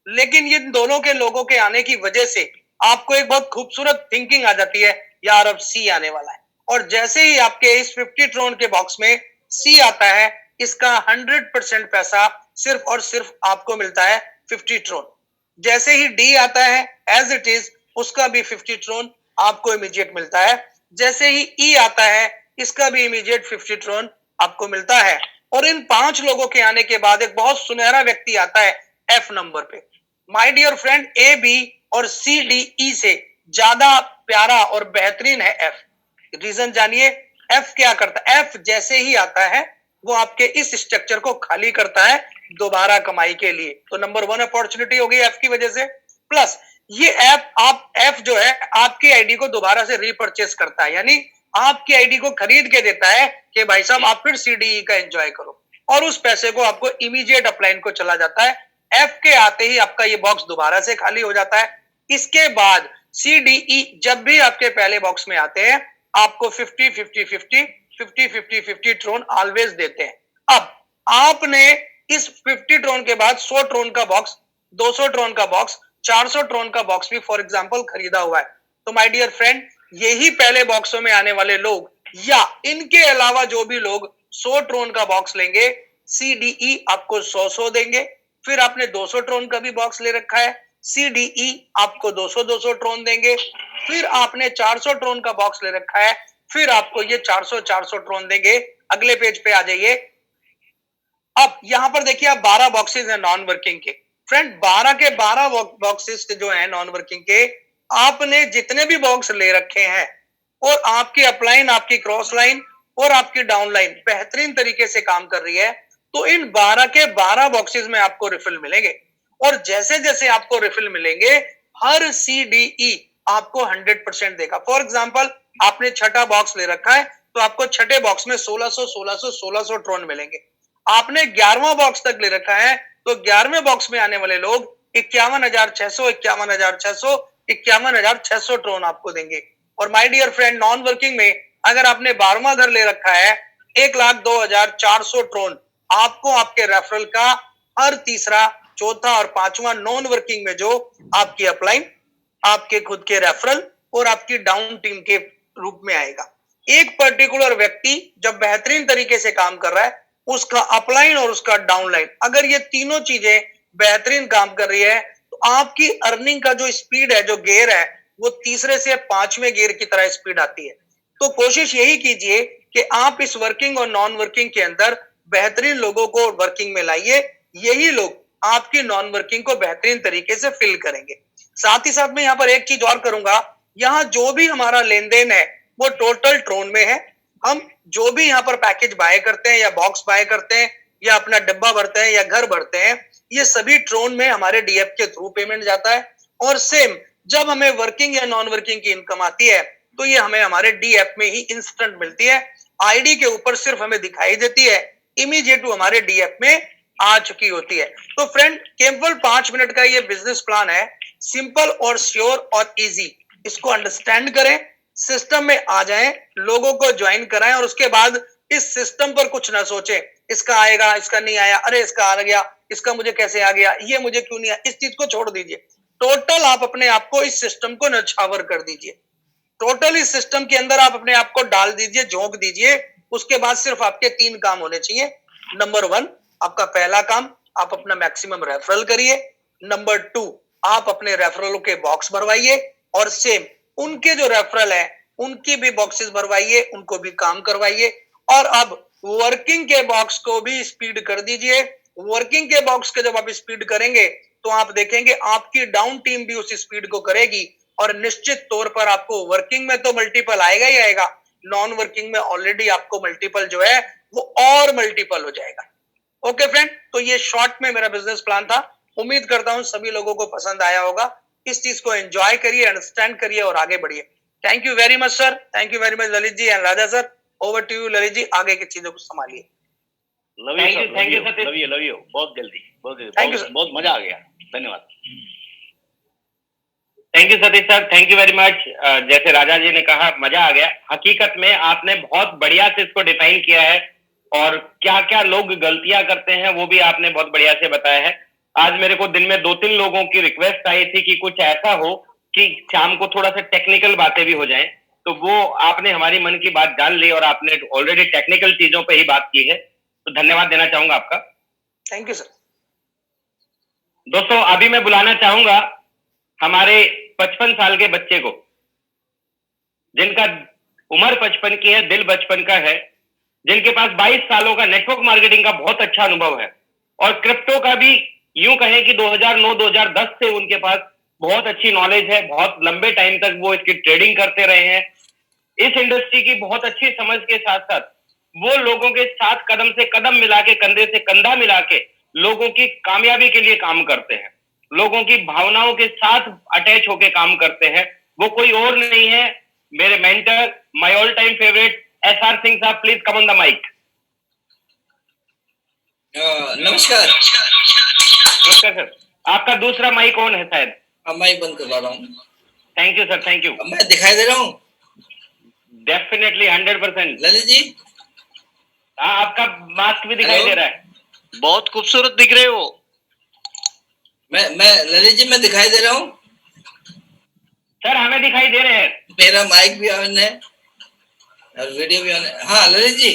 [SPEAKER 5] लेकिन ये दोनों के लोगों के आने की वजह से आपको एक बहुत खूबसूरत थिंकिंग आ जाती है, यार अब सी आने वाला है। और जैसे ही आपके इस 50 ट्रोन के बॉक्स में सी आता है, इसका 100% पैसा सिर्फ और सिर्फ आपको मिलता है 50 ट्रोन। जैसे ही डी आता है एज इट इज, उसका भी 50 ट्रोन आपको इमीडिएट मिलता है। जैसे ही ई आता है, इसका भी इमीडिएट 50 ट्रोन आपको मिलता है। और इन 5 लोगों के आने के बाद एक बहुत सुनहरा व्यक्ति आता है एफ नंबर पे। My dear friend, A B और सी डी ई से ज्यादा प्यारा और बेहतरीन है एफ। रीजन जानिए, एफ क्या करता है। एफ जैसे ही आता है, वो आपके इस स्ट्रक्चर को खाली करता है दोबारा कमाई के लिए। तो नंबर 1 अपॉर्चुनिटी हो गई ऐप की वजह से। प्लस ये ऐप जो है आपकी आईडी को दोबारा से रीपरचेस करता है, यानी आपकी आईडी को खरीद के देता है कि भाई साहब आप फिर सीडीई का एंजॉय करो, और उस पैसे को आपको इमीडिएट अपलाइन को चला जाता है। एफ के आते ही आपका ये बॉक्स दोबारा से खाली हो जाता है। इसके बाद सीडीई जब भी आपके पहले बॉक्स में आते हैं आपको 50-50-50 ट्रोन ऑलवेज देते हैं। अब आपने इस 50 ट्रोन के बाद 100 ट्रोन का बॉक्स, 200 ट्रोन का बॉक्स, 400 ट्रोन का बॉक्स भी फॉर एग्जांपल खरीदा हुआ है। तो माय डियर फ्रेंड, यही पहले बॉक्सों में आने वाले लोग या इनके अलावा जो भी लोग 100 ट्रोन का बॉक्स लेंगे, सीडीई आपको 100 देंगे। फिर आपने 200 ट्रोन का भी बॉक्स ले रखा है, सीडीई आपको 200 ट्रोन देंगे। फिर आपने 400 ट्रोन का बॉक्स ले रखा है, फिर आपको ये 400 ट्रोन देंगे। अगले पेज पे आ जाइए। अब यहां पर देखिए आप 12 बॉक्सेस हैं नॉन वर्किंग के। फ्रेंड 12 के 12 बॉक्सेस जो हैं नॉन वर्किंग के, आपने जितने भी बॉक्स ले रखे हैं और आपकी अपलाइन, आपकी क्रॉस लाइन और आपकी डाउन लाइन बेहतरीन तरीके से काम कर रही है, तो इन 12 के 12 बॉक्सेस में आपको रिफिल मिलेंगे। और जैसे जैसे आपको रिफिल मिलेंगे हर सीडीई आपको 100% देगा। फॉर एग्जांपल आपने छठा बॉक्स ले रखा है तो आपको छठे बॉक्स में 1600 ट्रोन मिलेंगे। आपने 11वां बॉक्स तक ले रखा है तो 11वें बॉक्स में आने वाले लोग 51,600 ट्रोन आपको देंगे। और my dear friend, non working में अगर आपने 12वां घर ले रखा है 1,02,400 ट्रोन आपको आपके रेफरल का हर तीसरा, चौथा और पांचवा नॉन वर्किंग में जो आपकी अपलाइन, आपके खुद के रेफरल और आपकी डाउन टीम के रूप में आएगा। एक पर्टिकुलर व्यक्ति जब बेहतरीन तरीके से काम कर रहा है, उसका अपलाइन और उसका डाउनलाइन, अगर ये तीनों चीजें बेहतरीन काम कर रही है तो आपकी अर्निंग का जो स्पीड है, जो गियर है, वो तीसरे से 5वें गियर की तरह स्पीड आती है। तो कोशिश यही कीजिए कि आप इस वर्किंग और नॉन वर्किंग के अंदर बेहतरीन लोगों को वर्किंग में लाइए। यही लोग आपकी नॉन वर्किंग को बेहतरीन तरीके से फिल करेंगे। साथ ही साथ में यहाँ पर एक चीज और करूंगा, यहाँ जो भी हमारा लेन देन है वो टोटल ट्रोन में है। हम जो भी यहाँ पर पैकेज बाय करते हैं या बॉक्स बाय करते हैं या अपना डब्बा भरते हैं या घर भरते हैं, ये सभी ट्रोन में हमारे डीएफ के थ्रू पेमेंट जाता है। और सेम जब हमें वर्किंग या नॉन वर्किंग की इनकम आती है तो ये हमें हमारे डीएफ में ही इंस्टेंट मिलती है। आईडी के ऊपर सिर्फ हमें दिखाई देती है, इमीडिएट हमारे डीएफ में आ चुकी होती है। तो फ्रेंड, केवल 5 मिनट का ये बिजनेस प्लान है, सिंपल और श्योर और इजी। इसको अंडरस्टैंड करें, सिस्टम में आ जाएं, लोगों को ज्वाइन कराएं और उसके बाद इस सिस्टम पर कुछ ना सोचें, इसका आएगा, इसका नहीं आया, अरे इसका आ गया, इसका मुझे कैसे आ गया, ये मुझे क्यों नहीं आया। इस चीज को छोड़ दीजिए। टोटल आप अपने आप को इस सिस्टम को नछावर कर दीजिए। टोटल इस सिस्टम के अंदर आप अपने आप को डाल दीजिए, झोंक दीजिए। उसके बाद सिर्फ आपके 3 काम होने चाहिए। नंबर 1, आपका पहला काम, आप अपना मैक्सिमम रेफरल करिए। नंबर 2, आप अपने रेफरलों के बॉक्स भरवाइए और सेम उनके जो रेफरल है उनकी भी बॉक्सेस भरवाइए, उनको भी काम करवाइए। और अब वर्किंग के बॉक्स को भी स्पीड कर दीजिए। वर्किंग के बॉक्स के जब आप स्पीड करेंगे तो आप देखेंगे आपकी डाउन टीम भी उस स्पीड को करेगी और निश्चित तौर पर आपको वर्किंग में तो मल्टीपल आएगा ही आएगा, नॉन वर्किंग में ऑलरेडी आपको मल्टीपल जो है वो और मल्टीपल हो जाएगा। ओके फ्रेंड, तो ये शॉर्ट में मेरा बिजनेस प्लान था। उम्मीद करता हूं सभी लोगों को पसंद आया होगा। इस चीज को एंजॉय करिए, अंडरस्टैंड करिए और आगे बढ़िए। Thank you very much sir, thank you very much Lalit ji and Raja sir. Over to you Lalit ji, आगे की चीजों को संभालिए।
[SPEAKER 2] Thank you Satish.
[SPEAKER 1] Love you बहुत जल्दी,
[SPEAKER 5] Thank you, sir.
[SPEAKER 1] बहुत मजा आ गया। धन्यवाद।
[SPEAKER 2] Thank you Satish sir, thank you very much. जैसे राजा जी ने कहा, मजा आ गया। हकीकत में आपने बहुत बढ़िया से इसको डिफाइन किया है और क्या क्या लोग गलतियां करते हैं वो भी आपने बहुत बढ़िया से बताया है। आज मेरे को दिन में 2-3 लोगों की रिक्वेस्ट आई थी कि कुछ ऐसा हो कि शाम को थोड़ा सा टेक्निकल बातें भी हो जाएं, तो वो आपने हमारी मन की बात जान ली और आपने ऑलरेडी टेक्निकल चीजों पे ही बात की है, तो धन्यवाद देना चाहूंगा आपका।
[SPEAKER 5] Thank you sir.
[SPEAKER 2] दोस्तों, अभी मैं बुलाना चाहूंगा हमारे 55 साल के बच्चे को, जिनका उम्र 55 की है, दिल बचपन का है, जिनके पास 22 सालों का नेटवर्क मार्केटिंग का बहुत अच्छा अनुभव है और क्रिप्टो का भी यूं कहें कि 2009-2010 से उनके पास बहुत अच्छी नॉलेज है। बहुत लंबे टाइम तक वो इसकी ट्रेडिंग करते रहे हैं। इस इंडस्ट्री की बहुत अच्छी समझ के साथ साथ वो लोगों के साथ कदम से कदम मिला के, कंधे से कंधा मिला के लोगों की कामयाबी के लिए काम करते हैं, लोगों की भावनाओं के साथ अटैच होके काम करते हैं। वो कोई और नहीं है, मेरे mentor, my all time favourite SR Singh साहब। Please come on the mic.
[SPEAKER 6] नमस्कार।
[SPEAKER 2] नमस्कार सर। आपका दूसरा माइक ऑन है शायद।
[SPEAKER 6] माइक बंद करवा रहा हूँ।
[SPEAKER 2] Thank you sir, thank you.
[SPEAKER 6] मैं दिखाई दे रहा हूँ?
[SPEAKER 2] डेफिनेटली 100%।
[SPEAKER 6] ललित जी,
[SPEAKER 2] हाँ, आपका मास्क भी दिखाई
[SPEAKER 6] हेलो?
[SPEAKER 2] दे रहा है।
[SPEAKER 1] बहुत खूबसूरत दिख रहे हो।
[SPEAKER 6] मैं ललित जी, मैं दिखाई दे रहा हूँ?
[SPEAKER 2] सर हमें दिखाई दे रहे हैं।
[SPEAKER 6] मेरा माइक भी ऑन है और वीडियो भी ऑन है। हाँ Lalit ji.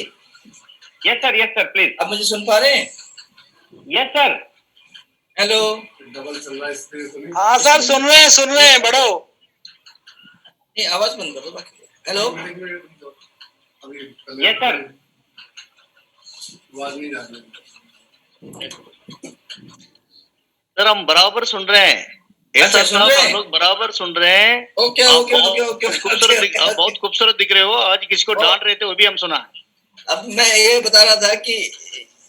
[SPEAKER 2] Yes sir, please.
[SPEAKER 6] आप मुझे सुन पा रहे हैं?
[SPEAKER 2] Yes sir.
[SPEAKER 6] हेलो?
[SPEAKER 5] हाँ सर, सुन रहे हैं बड़ो।
[SPEAKER 6] नहीं, आवाज बंद करो बाकी। हेलो?
[SPEAKER 2] Yes sir.
[SPEAKER 1] सर हम बराबर सुन रहे हैं।
[SPEAKER 6] अच्छा, सुन रहे हैं?
[SPEAKER 1] हम लोग बराबर सुन रहे हैं।
[SPEAKER 6] ओके
[SPEAKER 1] आप
[SPEAKER 6] ओके
[SPEAKER 1] बहुत
[SPEAKER 6] ओके ओके
[SPEAKER 1] खूबसूरत दिख- आप बहुत खूबसूरत दिख रहे हो। आज किसको डांट रहे थे वो भी हम सुना।
[SPEAKER 6] अब मैं ये बता रहा था कि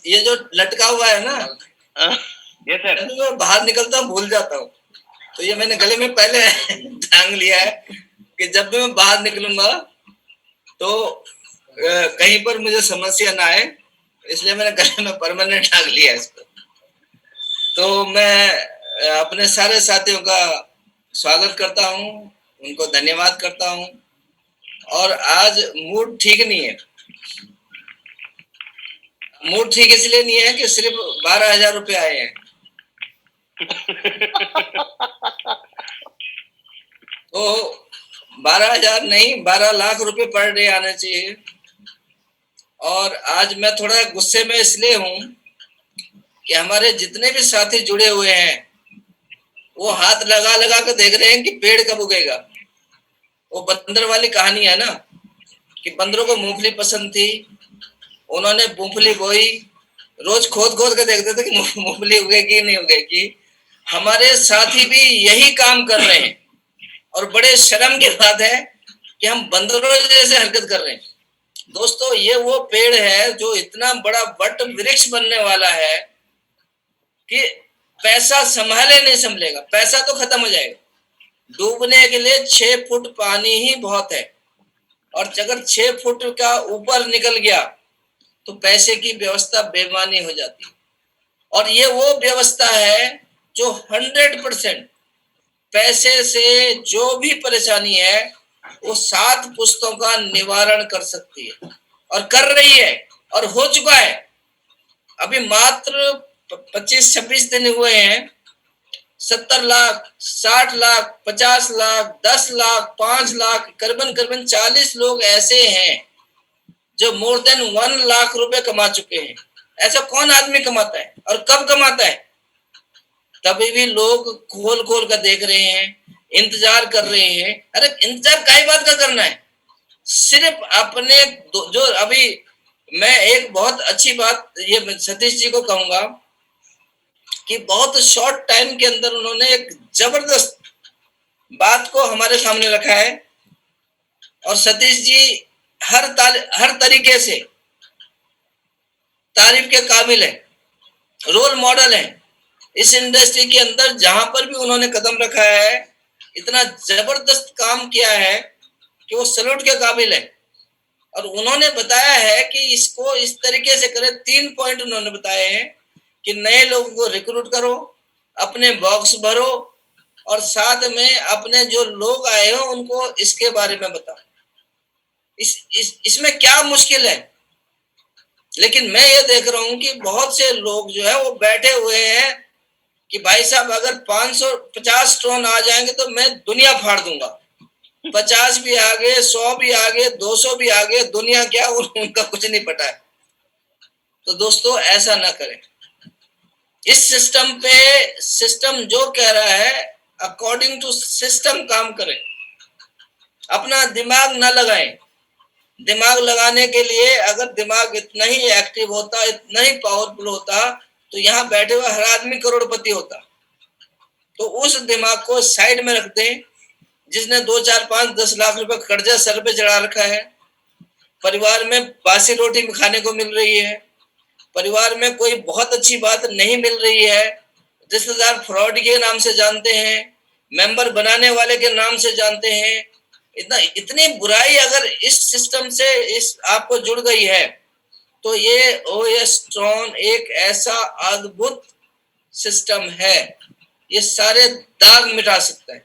[SPEAKER 6] ये जो लटका हुआ है ना,
[SPEAKER 2] यस सर।
[SPEAKER 6] मैं बाहर निकलता हूँ भूल जाता हूँ, तो ये मैंने गले में पहले टांग लिया है कि जब भी मैं बाहर निकलूंगा तो कहीं पर मुझे समस्या ना आए, इसलिए मैंने गले में परमानेंट टांग लिया है इसको। तो मैं अपने सारे साथियों का स्वागत करता हूँ, उनको धन्यवाद करता हूँ। और आज मूड ठीक नहीं है। मूड ठीक इसलिए नहीं है कि सिर्फ 12,000 रुपए आए हैं। तो 12,000 नहीं, 12 लाख रुपए पर डे आने चाहिए। और आज मैं थोड़ा गुस्से में इसलिए हूं कि हमारे जितने भी साथी जुड़े हुए हैं वो हाथ लगा लगा कर देख रहे हैं कि पेड़ कब उगेगा। वो बंदर वाली कहानी है ना, कि बंदरों को मूंगफली पसंद थी, उन्होंने मूंगफली बोई, रोज खोद खोद के देखते थे कि मूंगफली उगेगी नहीं उगेगी। हमारे साथी भी यही काम कर रहे हैं और बड़े शर्म की बात है कि हम बंदरों जैसे हरकत कर रहे हैं। दोस्तों, ये वो पेड़ है जो इतना बड़ा वट वृक्ष बनने वाला है कि पैसा संभाले नहीं संभलेगा। पैसा तो खत्म हो जाएगा। डूबने के लिए 6 फुट पानी ही बहुत है, और अगर 6 फुट का ऊपर निकल गया तो पैसे की व्यवस्था बेमानी हो जाती है। और ये वो व्यवस्था है जो 100% पैसे से जो भी परेशानी है वो 7 पुश्तों का निवारण कर सकती है, और कर रही है, और हो चुका है। अभी मात्र 25-26 दिन हुए हैं, 70 लाख, 60 लाख, 50 लाख, 10 लाख, 5 लाख, करीबन 40 लोग ऐसे हैं जो मोर देन 1 लाख रुपए कमा चुके हैं। ऐसा कौन आदमी कमाता है और कब कमाता है? तभी भी लोग खोल खोल कर देख रहे हैं, इंतजार कर रहे हैं। अरे इंतजार काई बात का करना है? सिर्फ अपने जो अभी मैं एक बहुत अच्छी बात ये सतीश जी को कहूंगा कि बहुत शॉर्ट टाइम के अंदर उन्होंने एक जबरदस्त बात को हमारे सामने रखा है। और सतीश जी हर तरीके से तारीफ के काबिल है, रोल मॉडल है। इस इंडस्ट्री के अंदर जहां पर भी उन्होंने कदम रखा है, इतना जबरदस्त काम किया है कि वो सैल्यूट के काबिल है। और उन्होंने बताया है कि इसको इस तरीके से करें। 3 पॉइंट उन्होंने बताए हैं कि नए लोगों को रिक्रूट करो, अपने बॉक्स भरो, और साथ में अपने जो लोग आए हो उनको इसके बारे में बताओ। इसमें क्या मुश्किल है? लेकिन मैं ये देख रहा हूं कि बहुत से लोग जो है वो बैठे हुए हैं कि भाई साहब अगर 550 टन आ जाएंगे तो मैं दुनिया फाड़ दूंगा। 50 भी आ गए, 100 भी आ गए, 200 भी आ गए, दुनिया क्या, उनका कुछ नहीं पता है। तो दोस्तों, ऐसा ना करें। इस सिस्टम जो कह रहा है अकॉर्डिंग टू सिस्टम काम करें। अपना दिमाग ना लगाएं। दिमाग लगाने के लिए अगर दिमाग इतना ही एक्टिव होता, इतना ही पावरफुल होता, तो यहाँ बैठे हुए हर आदमी करोड़पति होता। तो उस दिमाग को साइड में रख दें जिसने 2, 4, 5, 10 लाख रुपए कर्जा सर पे चढ़ा रखा है। परिवार में बासी रोटी खाने को मिल रही है, परिवार में कोई बहुत अच्छी बात नहीं मिल रही है, रिश्तेदार फ्रॉड के नाम से जानते हैं, मेंबर बनाने वाले के नाम से जानते हैं, इतनी बुराई अगर इस सिस्टम से इस आपको जुड़ गई है, तो ये ओएस ट्रॉन एक ऐसा अद्भुत सिस्टम है, ये सारे दाग मिटा सकता है।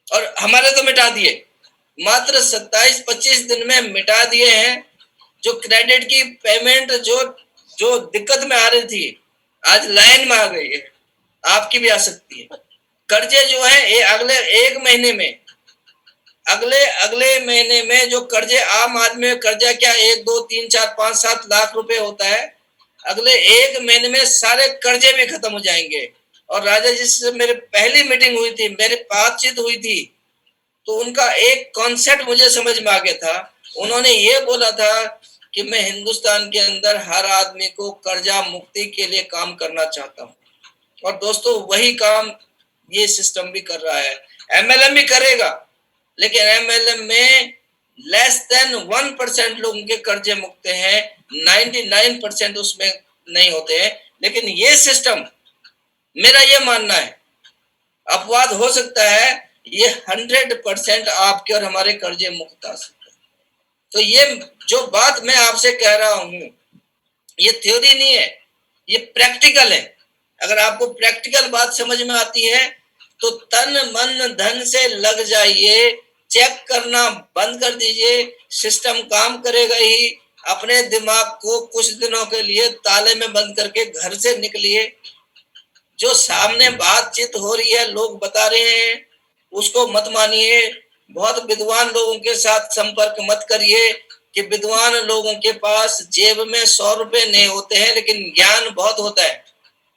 [SPEAKER 6] और हमारे तो मिटा दिए, मात्र 27-25 दिन में मिटा दिए हैं। जो क्रेडिट की पेमेंट जो दिक्कत में आ रही थी, आज लाइन में आ गई है, आपकी भी आ सकती है। कर्जे जो है अगले महीने में जो कर्जे आम आदमी में कर्जा क्या 1, 2, 3, 4, 5, 7 लाख रुपए होता है, अगले 1 महीने में सारे कर्जे भी खत्म हो जाएंगे। और राजा जी से मेरी पहली मीटिंग हुई थी, मेरी बातचीत हुई थी, तो उनका एक कॉन्सेप्ट मुझे समझ में आ गया था। उन्होंने ये बोला था कि मैं हिंदुस्तान के अंदर हर आदमी को कर्जा मुक्ति के लिए काम करना चाहता हूँ। और दोस्तों वही काम ये सिस्टम भी कर रहा है। एमएलएम भी करेगा, लेकिन एमएलएम में लेस देन 1% लोगों के कर्जे मुक्त हैं, 99% उसमें नहीं होते हैं। लेकिन ये सिस्टम, मेरा ये मानना है, अपवाद हो सकता है, ये 100% आपके और हमारे कर्जे मुक्त आ सकते हैं। तो ये जो बात मैं आपसे कह रहा हूं, ये थ्योरी नहीं है, ये प्रैक्टिकल है। अगर आपको प्रैक्टिकल बात समझ में आती है तो तन मन धन से लग जाइए, चेक करना बंद कर दीजिए, सिस्टम काम करेगा ही। अपने दिमाग को कुछ दिनों के लिए ताले में बंद करके घर से निकलिए। जो सामने बातचीत हो रही है, लोग बता रहे हैं, उसको मत मानिए। बहुत विद्वान लोगों के साथ संपर्क मत करिए कि विद्वान लोगों के पास जेब में 100 रुपए नहीं होते हैं, लेकिन ज्ञान बहुत होता है।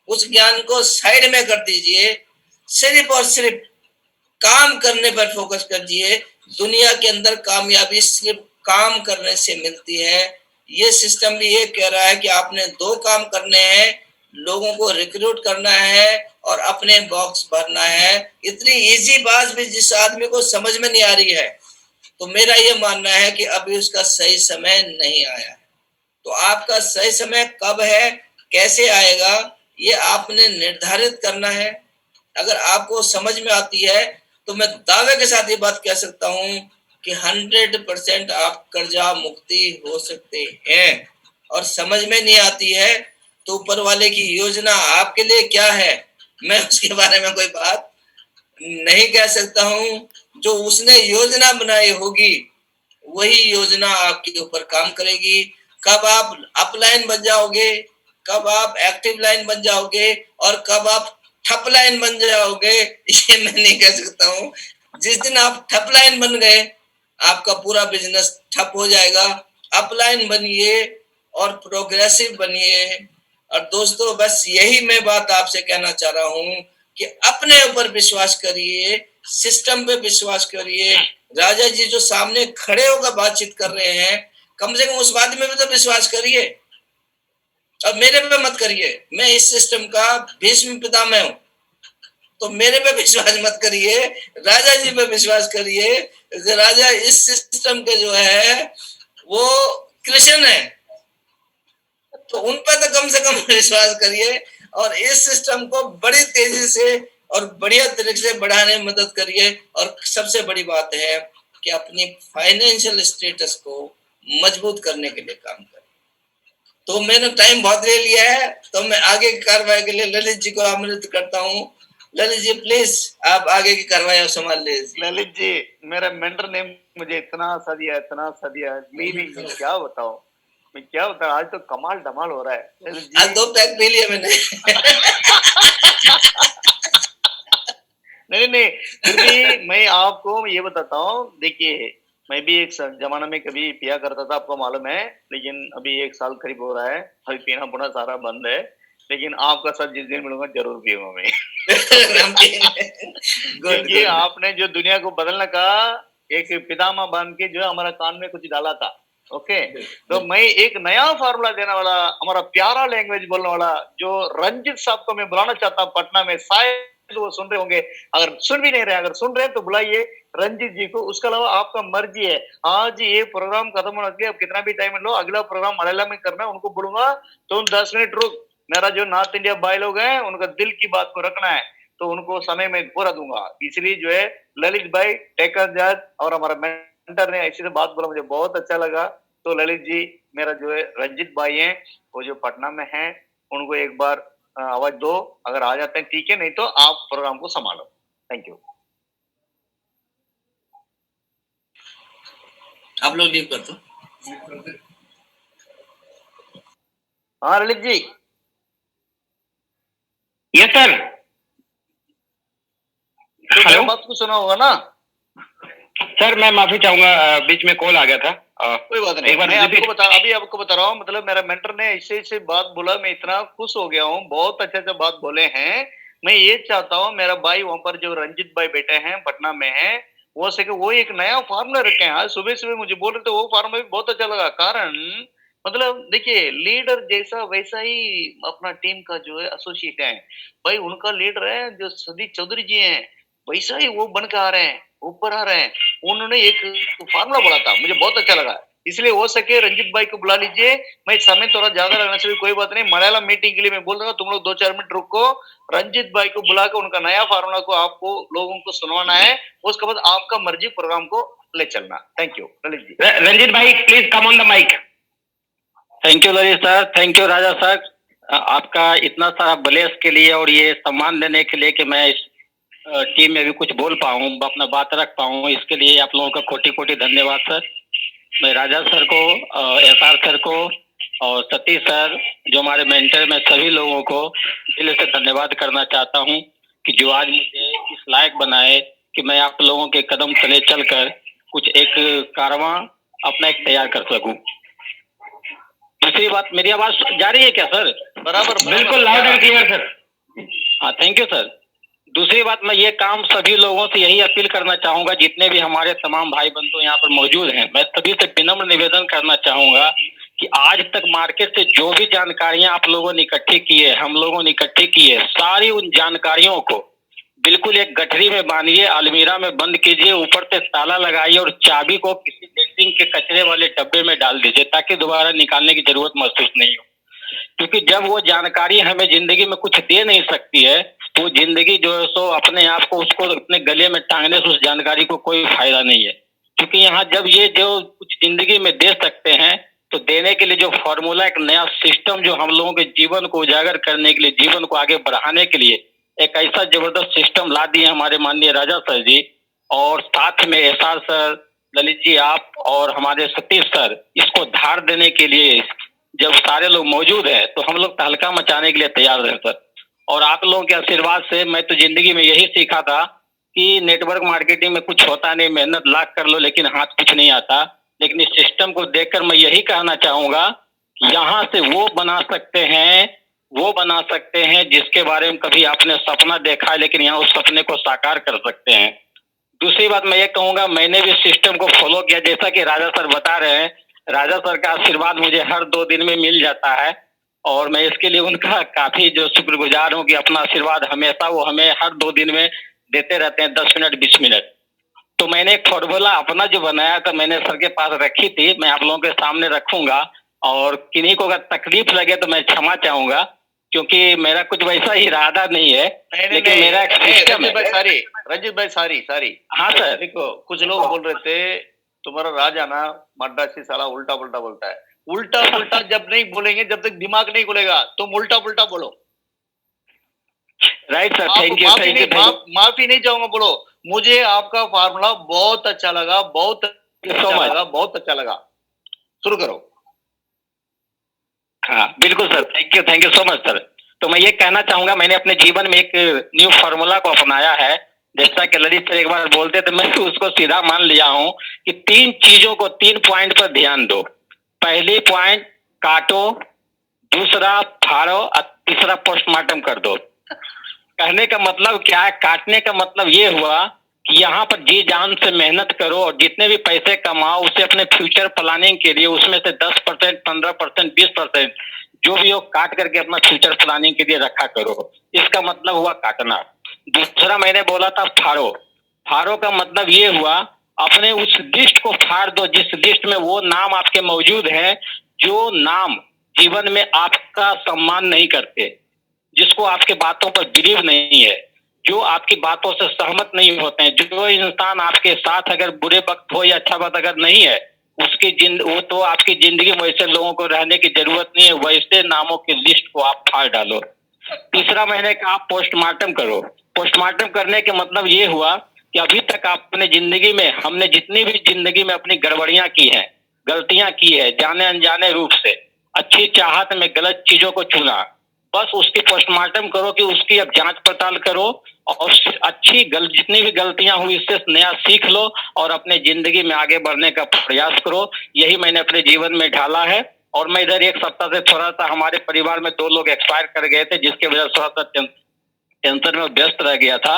[SPEAKER 6] उस ज्ञान को साइड में कर दीजिए, सिर्फ और सिर्फ काम करने पर फोकस करिए। दुनिया के अंदर कामयाबी सिर्फ काम करने से मिलती है। ये सिस्टम भी ये कह रहा है कि आपने 2 काम करने हैं, लोगों को रिक्रूट करना है और अपने बॉक्स भरना है। इतनी इजी बात भी जिस आदमी को समझ में नहीं आ रही है, तो मेरा ये मानना है कि अभी उसका सही समय नहीं आया है। तो आपका सही समय कब है, कैसे आएगा, ये आपने निर्धारित करना है। अगर आपको समझ में आती है तो मैं दावे के साथ ये बात कह सकता हूं कि 100% आप कर्जा मुक्ति हो सकते हैं। और समझ में नहीं आती है तो ऊपर वाले की योजना आपके लिए क्या है, मैं उसके बारे में कोई बात नहीं कह सकता हूं। जो उसने योजना बनाई होगी वही योजना आपके ऊपर काम करेगी। कब आप अपलाइन बन जाओगे, कब आप एक्टिव लाइन बन जाओगे और कब आप ठप लाइन बन जाओगे, ये मैं नहीं कह सकता हूँ। जिस दिन आप ठप लाइन बन गए, आपका पूरा बिजनेस ठप हो जाएगा। अपलाइन बनिए और प्रोग्रेसिव बनिए। और दोस्तों बस यही मैं बात आपसे कहना चाह रहा हूँ कि अपने ऊपर विश्वास करिए, सिस्टम पे विश्वास करिए। राजा जी जो सामने खड़े होकर बातचीत कर रहे हैं, कम से कम उस बात में भी तो विश्वास करिए। और मेरे पे मत करिए, मैं इस सिस्टम का भीष्म पितामह हूं, तो मेरे पे विश्वास मत करिए, राजा जी पे विश्वास करिए। राजा इस सिस्टम के जो है वो कृष्ण है, तो उन पे तो कम से कम विश्वास करिए और इस सिस्टम को बड़ी तेजी से और बढ़िया तरीके से बढ़ाने में मदद करिए। और सबसे बड़ी बात है कि अपनी फाइनेंशियल स्टेटस को मजबूत करने के लिए काम करें। तो मैंने टाइम बहुत ले लिया है, तो मैं आगे की कार्रवाई के लिए ललित जी को आमंत्रित करता हूँ। ललित जी प्लीज आप आगे की कार्रवाई संभाल लीजिए।
[SPEAKER 1] ललित जी, मेरा मेंटर ने मुझे इतना सा दिया, क्या बताऊं मैं, आज तो कमाल धमाल हो रहा है।
[SPEAKER 6] आज 2 पैक पी लिए मैंने।
[SPEAKER 1] नहीं, फिर भी मैं आपको ये बताता हूँ। देखिए, मैं भी एक जमाना में कभी पिया करता था, आपको मालूम है, लेकिन अभी 1 साल करीब हो रहा है, अभी पीना पुना सारा बंद है। लेकिन आपका साथ जिस दिन मिलूंगा जरूर पीऊंगा मैं। क्योंकि आपने जो दुनिया को बदलने का एक पितामह बन के जो हमारा कान में कुछ डाला था, ओके। तो मैं एक नया फार्मूला देने वाला, हमारा प्यारा लैंग्वेज बोलने वाला जो रंजित साहब को मैं बुलाना चाहता हूँ पटना में। शायद तो वो सुन रहे होंगे, अगर सुन भी नहीं रहे, अगर सुन रहे हैं तो बुलाइए रंजीत जी को। उसके अलावा आपका मर्जी है, आज ये प्रोग्राम खत्म होने के लिए अब कितना भी टाइम लो, अगला प्रोग्राम मलयालम में करना है, उनको बोलूंगा तुम 10 मिनट रुक, मेरा जो नॉर्थ इंडिया भाई लोग हैं उनका दिल की बात को रखना है, तो उनको समय में पूरा दूंगा। इसलिए जो है ललित भाई टेकर जज और हमारा मेंटर ने ऐसी बात बोला, मुझे बहुत अच्छा लगा। तो ललित जी, मेरा जो है रंजीत भाई हैं वो जो पटना में हैं, उनको एक बार आवाज दो, अगर आ जाते हैं ठीक है, नहीं तो आप प्रोग्राम को संभालो। Thank you.
[SPEAKER 6] आप लोग लीव कर दो।
[SPEAKER 1] हाँ ललित जी।
[SPEAKER 2] Yes sir.
[SPEAKER 1] तो
[SPEAKER 2] हेलो,
[SPEAKER 1] बात को सुना होगा ना
[SPEAKER 2] सर मैं माफी चाहूंगा, बीच में कॉल आ गया था।
[SPEAKER 1] कोई बात नहीं,
[SPEAKER 2] एक बार
[SPEAKER 1] मैं
[SPEAKER 2] repeat-
[SPEAKER 1] आपको बता रहा हूँ, मतलब मेरा मेंटर ने ऐसे बात बोला, मैं इतना खुश हो गया हूँ, बहुत अच्छे से बात बोले हैं। मैं ये चाहता हूँ मेरा भाई वहां पर जो रंजीत भाई बैठे हैं पटना में है, वो सके वो एक नया फार्मूला रखे हैं। आज सुबह सुबह मुझे बोल रहे थे, वो फार्मूला भी बहुत अच्छा लगा। कारण मतलब देखिए, लीडर जैसा वैसा ही अपना टीम का जो है एसोसिएट है भाई, उनका लीडर है जो सदीक चौधरी जी हैं, वैसा ही वो बन के आ रहे हैं, ऊपर आ रहे हैं। उन्होंने एक फार्मूला बोला था, मुझे बहुत अच्छा लगा, इसलिए हो सके रंजीत भाई को बुला लीजिए। मैं समय थोड़ा ज्यादा लगना चाहिए, कोई बात नहीं, मलयालम मीटिंग के लिए मैं बोल दूंगा, तुम लोग 2-4 मिनट रुको, रंजीत भाई को बुला के उनका नया फार्मूला को आपको लोगों को सुनवाना है, उसके बाद आपका मर्जी प्रोग्राम को ले चलना। Thank you Lalit ji.
[SPEAKER 2] रंजीत भाई please come on the mic.
[SPEAKER 7] Thank you Lalit sir, thank you Raja sir, आपका इतना सारा ब्लेस के लिए और ये सम्मान देने के लिए कि मैं इस टीम में भी कुछ बोल पाऊँ, अपना बात रख पाऊँ, इसके लिए आप लोगों का कोटि कोटि धन्यवाद सर। मैं राजा सर को, एसआर सर को और सतीश सर जो हमारे मेंटर में, सभी लोगों को दिल से धन्यवाद करना चाहता हूँ कि जो आज मुझे इस लायक बनाए कि मैं आप लोगों के कदम तले चलकर कुछ एक कारवां अपना एक तैयार कर सकूं। दूसरी बात, मेरी आवाज जा रही है क्या सर?
[SPEAKER 1] बराबर,
[SPEAKER 2] बिल्कुल लाउड एंड क्लियर सर।
[SPEAKER 7] हाँ थैंक यू सर। दूसरी बात, मैं ये काम सभी लोगों से यही अपील करना चाहूंगा, जितने भी हमारे तमाम भाई बंधु यहाँ पर मौजूद हैं, मैं सभी से विनम्र निवेदन करना चाहूंगा कि आज तक मार्केट से जो भी जानकारियां आप लोगों ने इकट्ठी की है, हम लोगों ने इकट्ठी की है, सारी उन जानकारियों को बिल्कुल एक गठरी में बांधिए, अलमीरा में बंद कीजिए, ऊपर से ताला लगाइए और चाबी को किसी डेटिंग के कचरे वाले डब्बे में डाल दीजिए, ताकि दोबारा निकालने की जरूरत महसूस नहीं हो। क्योंकि जब वो जानकारी हमें जिंदगी में कुछ दे नहीं सकती है, तो जिंदगी जो है सो अपने आप को उसको अपने गले में टांगने से उस जानकारी को कोई फायदा नहीं है। क्योंकि यहाँ जब ये जो कुछ जिंदगी में दे सकते हैं, तो देने के लिए जो फॉर्मूला, एक नया सिस्टम जो हम लोगों के जीवन को उजागर करने के लिए, जीवन को आगे बढ़ाने के लिए एक ऐसा जबरदस्त सिस्टम ला दिए हमारे माननीय राजा सर जी, और साथ में एसआर सर, ललित जी आप और हमारे सतीश सर, इसको धार देने के लिए जब सारे लोग मौजूद हैं, तो हम लोग तहलका मचाने के लिए तैयार हैं सर। और आप लोगों के आशीर्वाद से मैं तो जिंदगी में यही सीखा था कि नेटवर्क मार्केटिंग में कुछ होता नहीं, मेहनत लाख कर लो लेकिन हाथ कुछ नहीं आता। लेकिन इस सिस्टम को देखकर मैं यही कहना चाहूंगा, यहाँ से वो बना सकते हैं जिसके बारे में कभी आपने सपना देखा है, लेकिन यहाँ उस सपने को साकार कर सकते हैं। दूसरी बात मैं ये कहूंगा, मैंने भी सिस्टम को फॉलो किया, जैसा कि राजा सर बता रहे हैं, राजा सर का आशीर्वाद मुझे हर 2 दिन में मिल जाता है, और मैं इसके लिए उनका काफी जो शुक्रगुजार हूँ कि अपना आशीर्वाद हमेशा वो हमें हर 2 दिन में देते रहते हैं, 10 मिनट 20 मिनट। तो मैंने एक फॉर्मूला अपना जो बनाया था, मैंने सर के पास रखी थी, मैं आप लोगों के सामने रखूंगा, और किन्हीं को अगर तकलीफ लगे तो मैं क्षमा चाहूंगा, क्योंकि मेरा कुछ वैसा इरादा नहीं है, लेकिन मेरा एक सिस्टम है।
[SPEAKER 1] रंजीत भाई सारी
[SPEAKER 7] हाँ सर,
[SPEAKER 1] देखो कुछ लोग बोल रहे थे तुम्हारा राजा ना मद्रासी साला उल्टा पुल्टा बोलता है। उल्टा पुल्टा जब नहीं बोलेंगे, जब तक दिमाग नहीं खुलेगा, तुम उल्टा पुल्टा बोलो।
[SPEAKER 7] Right sir, thank you.
[SPEAKER 1] माफी नहीं चाहूंगा, बोलो मुझे आपका फार्मूला बहुत अच्छा लगा, बहुत अच्छा लगा। शुरू करो।
[SPEAKER 7] हाँ बिल्कुल sir, thank you so much sir. तो मैं ये कहना चाहूंगा, मैंने अपने जीवन में एक न्यू फार्मूला को अपनाया है, जैसा कि ललित सर एक बार बोलते थे, मैं उसको सीधा मान लिया हूँ कि 3 चीजों को 3 पॉइंट पर ध्यान दो। पहली पॉइंट काटो, दूसरा फाड़ो और तीसरा पोस्टमार्टम कर दो। कहने का मतलब क्या है? काटने का मतलब ये हुआ कि यहाँ पर जी जान से मेहनत करो और जितने भी पैसे कमाओ उसे अपने फ्यूचर प्लानिंग के लिए उसमें से 10%, 15%, 20% जो भी हो काट करके अपना फ्यूचर प्लानिंग के लिए रखा करो। इसका मतलब हुआ काटना। दूसरा मैंने बोला था फाड़ो। फाड़ो का मतलब ये हुआ अपने उस लिस्ट को फाड़ दो जिस लिस्ट में वो नाम आपके मौजूद हैं जो नाम जीवन में आपका सम्मान नहीं करते, जिसको आपके बातों पर बिलीव नहीं है, जो आपकी बातों से सहमत नहीं होते हैं, जो इंसान आपके साथ अगर बुरे वक्त हो या अच्छा वक्त अगर नहीं है वो तो आपकी जिंदगी में वैसे लोगों को रहने की जरूरत नहीं है, वैसे नामों की लिस्ट को आप फाड़ डालो। तीसरा मैंने कहा पोस्टमार्टम करो। पोस्टमार्टम करने के मतलब ये हुआ कि अभी तक आपने जिंदगी में हमने जितनी भी जिंदगी में अपनी गड़बड़ियां की हैं, गलतियां की है, जाने अनजाने रूप से अच्छी चाहत में गलत चीजों को चुना, बस उसकी पोस्टमार्टम करो कि उसकी अब जांच पड़ताल करो और जितनी भी गलतियां हुई इससे नया सीख लो और अपने जिंदगी में आगे बढ़ने का प्रयास करो। यही मैंने अपने जीवन में ढाला है। और मैं इधर एक सप्ताह से थोड़ा सा हमारे परिवार में 2 लोग एक्सपायर कर गए थे जिसकी वजह से थोड़ा सा टेंशन में व्यस्त रह गया था।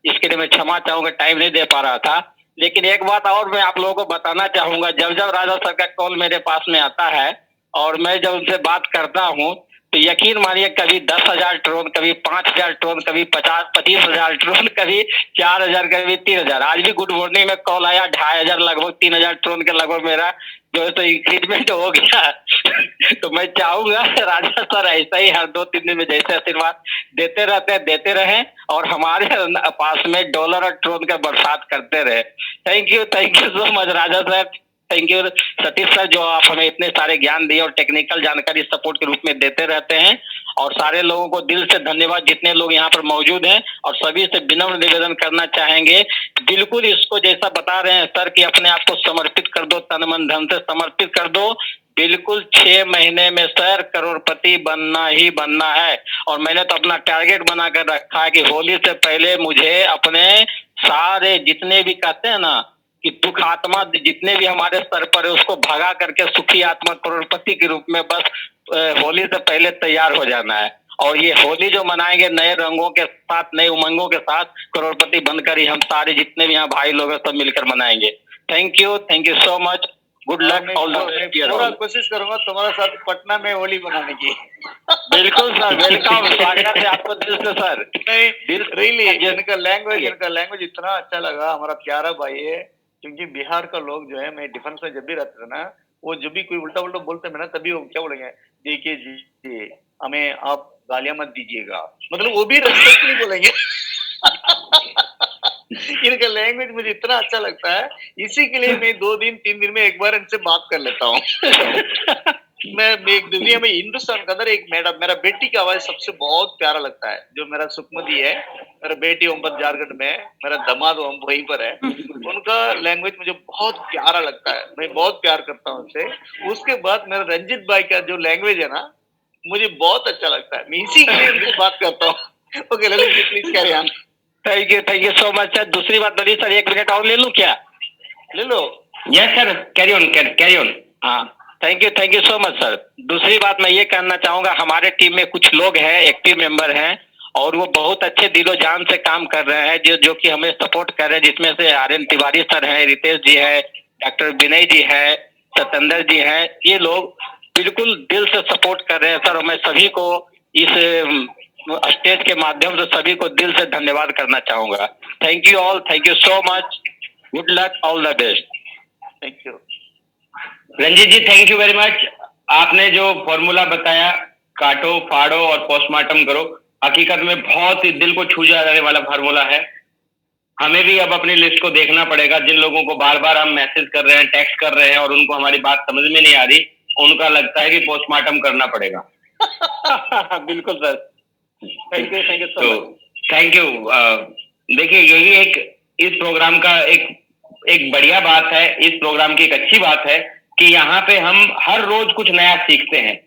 [SPEAKER 7] इसके लिए मैं क्षमा चाहूंगा, टाइम नहीं दे पा रहा था। लेकिन एक बात और मैं आप लोगों को बताना चाहूंगा, जब जब राजा सर का कॉल मेरे पास में आता है और मैं जब उनसे बात करता हूँ तो यकीन मानिए कभी 10,000 ट्रोन, कभी 5,000 ट्रोन, कभी 50-25,000 ट्रोन, कभी 4,000, कभी 3,000। आज भी गुड मॉर्निंग में कॉल आया 2,500 लगभग 3,000 ट्रोन के लगभग मेरा जो है तो इंक्रीजमेंट हो गया। तो मैं चाहूंगा राजा सर ऐसा ही हर 2-3 दिन में जैसे आशीर्वाद देते रहे और हमारे पास में डॉलर और ट्रोन का बरसात करते रहे। Thank you so much Raja sir. Thank you Satish sir, जो आप हमें इतने सारे ज्ञान दिए और टेक्निकल जानकारी सपोर्ट के रूप में देते रहते हैं। और सारे लोगों को दिल से धन्यवाद जितने लोग यहाँ पर मौजूद हैं। और सभी से विनम्र निवेदन करना चाहेंगे, बिल्कुल इसको जैसा बता रहे हैं सर कि अपने आप को समर्पित कर दो, तन मन धन से समर्पित कर दो। बिल्कुल 6 महीने में सर करोड़पति बनना ही बनना है। और मैंने तो अपना टारगेट बना कर रखा है कि होली से पहले मुझे अपने सारे जितने भी कहते हैं ना कि दुख आत्मा जितने भी हमारे सर पर है उसको भगा करके सुखी आत्मा करोड़पति के रूप में बस होली से पहले तैयार हो जाना है। और ये होली जो मनाएंगे नए रंगों के साथ, नए उमंगों के साथ, करोड़पति बनकर ही हम सारे जितने भी यहाँ भाई लोग हैं सब मिलकर मनाएंगे। Thank you so much. Good luck.
[SPEAKER 1] पूरा कोशिश करूंगा तुम्हारे साथ पटना में होली मनाने की।
[SPEAKER 7] बिल्कुल सर, वेलकम, स्वागत है आपको दिल से सर।
[SPEAKER 1] रियली इनका लैंग्वेज इतना अच्छा लगा। हमारा प्यारा भाई है, क्योंकि बिहार का लोग जो है, मैं डिफेंस में जब भी रहते थे ना, वो जब भी कोई उल्टा बोलते हैं ना, तभी वो क्या बोलेंगे, देखिए जी हमें आप गालियां मत दीजिएगा, मतलब वो भी रेस्पेक्टफुली बोलेंगे। इनका लैंग्वेज मुझे इतना अच्छा लगता है, इसी के लिए मैं 2-3 दिन में एक बार इनसे बात कर लेता हूँ। मैं एक दुनिया में हिंदुस्तान का अंदर एक मेरा बेटी की आवाज सबसे बहुत प्यारा लगता है, जो मेरा सुखमती है, मेरा बेटी ओम्बत झारखंड में है, मेरा दामाद वहीं पर है, उनका लैंग्वेज मुझे बहुत प्यारा लगता है, मैं बहुत प्यार करता हूँ उनसे। उसके बाद मेरा रंजित भाई का जो लैंग्वेज है ना, मुझे बहुत अच्छा लगता है, मैं इसी के लिए उनसे बात करता हूँ। Okay Lalit ji, please carry on.
[SPEAKER 7] Thank you so much sir. दूसरी बात ललित सर, 1 मिनट और ले लूं क्या?
[SPEAKER 1] ले लो।
[SPEAKER 7] Yes sir, carry on. हाँ, thank you so much sir. दूसरी बात मैं ये कहना चाहूंगा, हमारे टीम में कुछ लोग हैं, एक्टिव मेंबर हैं और वो बहुत अच्छे दिलो जान से काम कर रहे हैं, जो कि हमें सपोर्ट कर रहे हैं, जिसमें से आर्यन तिवारी सर हैं, रितेश जी है, डॉक्टर विनय जी है, सतेंद्र जी हैं। ये लोग बिल्कुल दिल से सपोर्ट कर रहे हैं सर। और मैं सभी को इस स्टेज के माध्यम से सभी को दिल से धन्यवाद करना चाहूंगा। Thank you all, thank you so much, good luck, all the best.
[SPEAKER 1] Thank you
[SPEAKER 2] Ranjit ji, thank you very much. आपने जो फॉर्मूला बताया, काटो, फाड़ो और पोस्टमार्टम करो, हकीकत में बहुत ही दिल को छू जाने वाला फॉर्मूला है। हमें भी अब अपनी लिस्ट को देखना पड़ेगा। जिन लोगों को बार बार हम मैसेज कर रहे हैं, टेक्स्ट कर रहे हैं और उनको हमारी बात समझ में नहीं आ रही, उनका लगता है कि पोस्टमार्टम करना पड़ेगा।
[SPEAKER 7] बिल्कुल सर, थैंक यू
[SPEAKER 2] तो थैंक यू। देखिए, यही एक इस प्रोग्राम का एक बढ़िया बात है, इस प्रोग्राम की एक अच्छी बात है कि यहाँ पे हम हर रोज कुछ नया सीखते हैं।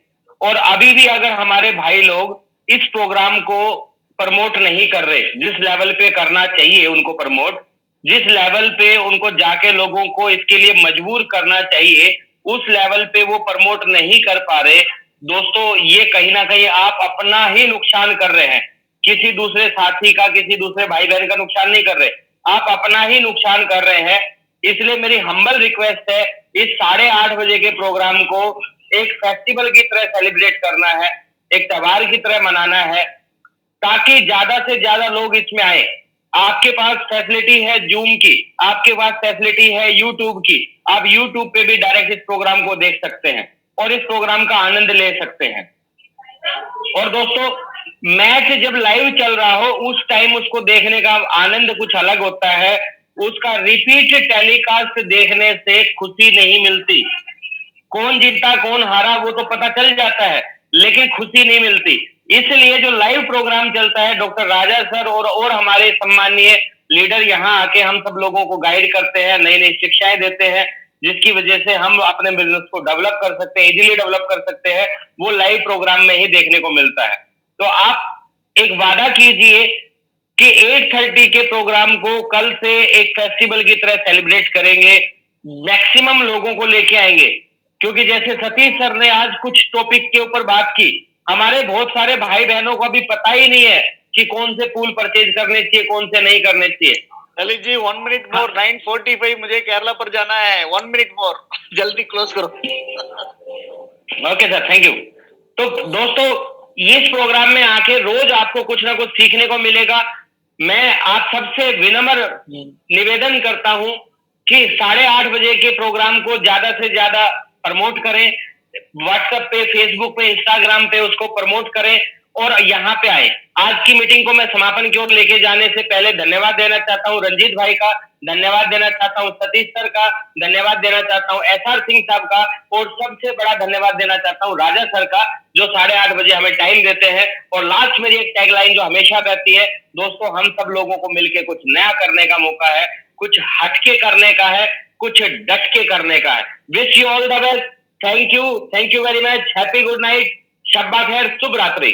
[SPEAKER 2] और अभी भी अगर हमारे भाई लोग इस प्रोग्राम को प्रमोट नहीं कर रहे, जिस लेवल पे करना चाहिए उनको प्रमोट, जिस लेवल पे उनको जाके लोगों को इसके लिए मजबूर करना चाहिए, उस लेवल पे वो प्रमोट नहीं कर पा रहे, दोस्तों ये कहीं ना कहीं आप अपना ही नुकसान कर रहे हैं। किसी दूसरे साथी का, किसी दूसरे भाई बहन का नुकसान नहीं कर रहे, आप अपना ही नुकसान कर रहे हैं। इसलिए मेरी हम्बल रिक्वेस्ट है, इस 8:30 बजे के प्रोग्राम को एक फेस्टिवल की तरह सेलिब्रेट करना है, एक त्योहार की तरह मनाना है। ताकि ज्यादा से ज्यादा लोग इसमें आए। आपके पास फैसिलिटी है जूम की, आपके पास फैसिलिटी है यूट्यूब की, आप यूट्यूब पे भी डायरेक्ट इस प्रोग्राम को देख सकते हैं और इस प्रोग्राम का आनंद ले सकते हैं। और दोस्तों, मैच जब लाइव चल रहा हो उस टाइम उसको देखने का आनंद कुछ अलग होता है, उसका रिपीट टेलीकास्ट देखने से खुशी नहीं मिलती। कौन जीता कौन हारा वो तो पता चल जाता है, लेकिन खुशी नहीं मिलती। इसलिए जो लाइव प्रोग्राम चलता है, डॉक्टर राजा सर और हमारे सम्मानीय लीडर यहाँ आके हम सब लोगों को गाइड करते हैं, नई नई शिक्षाएं देते हैं, जिसकी वजह से हम अपने बिजनेस को डेवलप कर सकते हैं, इजीली डेवलप कर सकते हैं, वो लाइव प्रोग्राम में ही देखने को मिलता है। तो आप एक वादा कीजिए कि 8:30 के प्रोग्राम को कल से एक फेस्टिवल की तरह सेलिब्रेट करेंगे, मैक्सिमम लोगों को लेके आएंगे। क्योंकि जैसे सतीश सर ने आज कुछ टॉपिक के ऊपर बात की, हमारे बहुत सारे भाई बहनों को अभी पता ही नहीं है कि कौन से पूल परचेज करने चाहिए, कौन से नहीं करने चाहिए।
[SPEAKER 1] ललित जी 1 मिनट मोर, 9:45 मुझे केरला पर जाना है, 1 मिनट मोर, जल्दी क्लोज करो।
[SPEAKER 2] Okay sir, thank you. तो दोस्तों, इस प्रोग्राम में आके रोज आपको कुछ ना कुछ सीखने को मिलेगा। मैं आप सबसे विनम्र निवेदन करता हूं कि 8:30 बजे के प्रोग्राम को ज्यादा से ज्यादा प्रमोट करें, व्हाट्सएप पे, फेसबुक पे, इंस्टाग्राम पे उसको प्रमोट करें और यहाँ पे आए। आज की मीटिंग को मैं समापन की ओर लेके जाने से पहले धन्यवाद देना चाहता हूँ रंजीत भाई का, धन्यवाद देना चाहता हूँ सतीश सर का, धन्यवाद देना चाहता हूँ SR सिंह साहब का, और सबसे बड़ा धन्यवाद देना चाहता हूँ राजा सर का, जो 8:30 बजे हमें टाइम देते हैं। और लास्ट मेरी एक टैगलाइन जो हमेशा रहती है, दोस्तों हम सब लोगों को मिलकर कुछ नया करने का मौका है, कुछ हटके करने का है, कुछ डट के करने का है। Wish you all the best. Thank you very much. Happy good night, शब्बा खैर, शुभ रात्रि।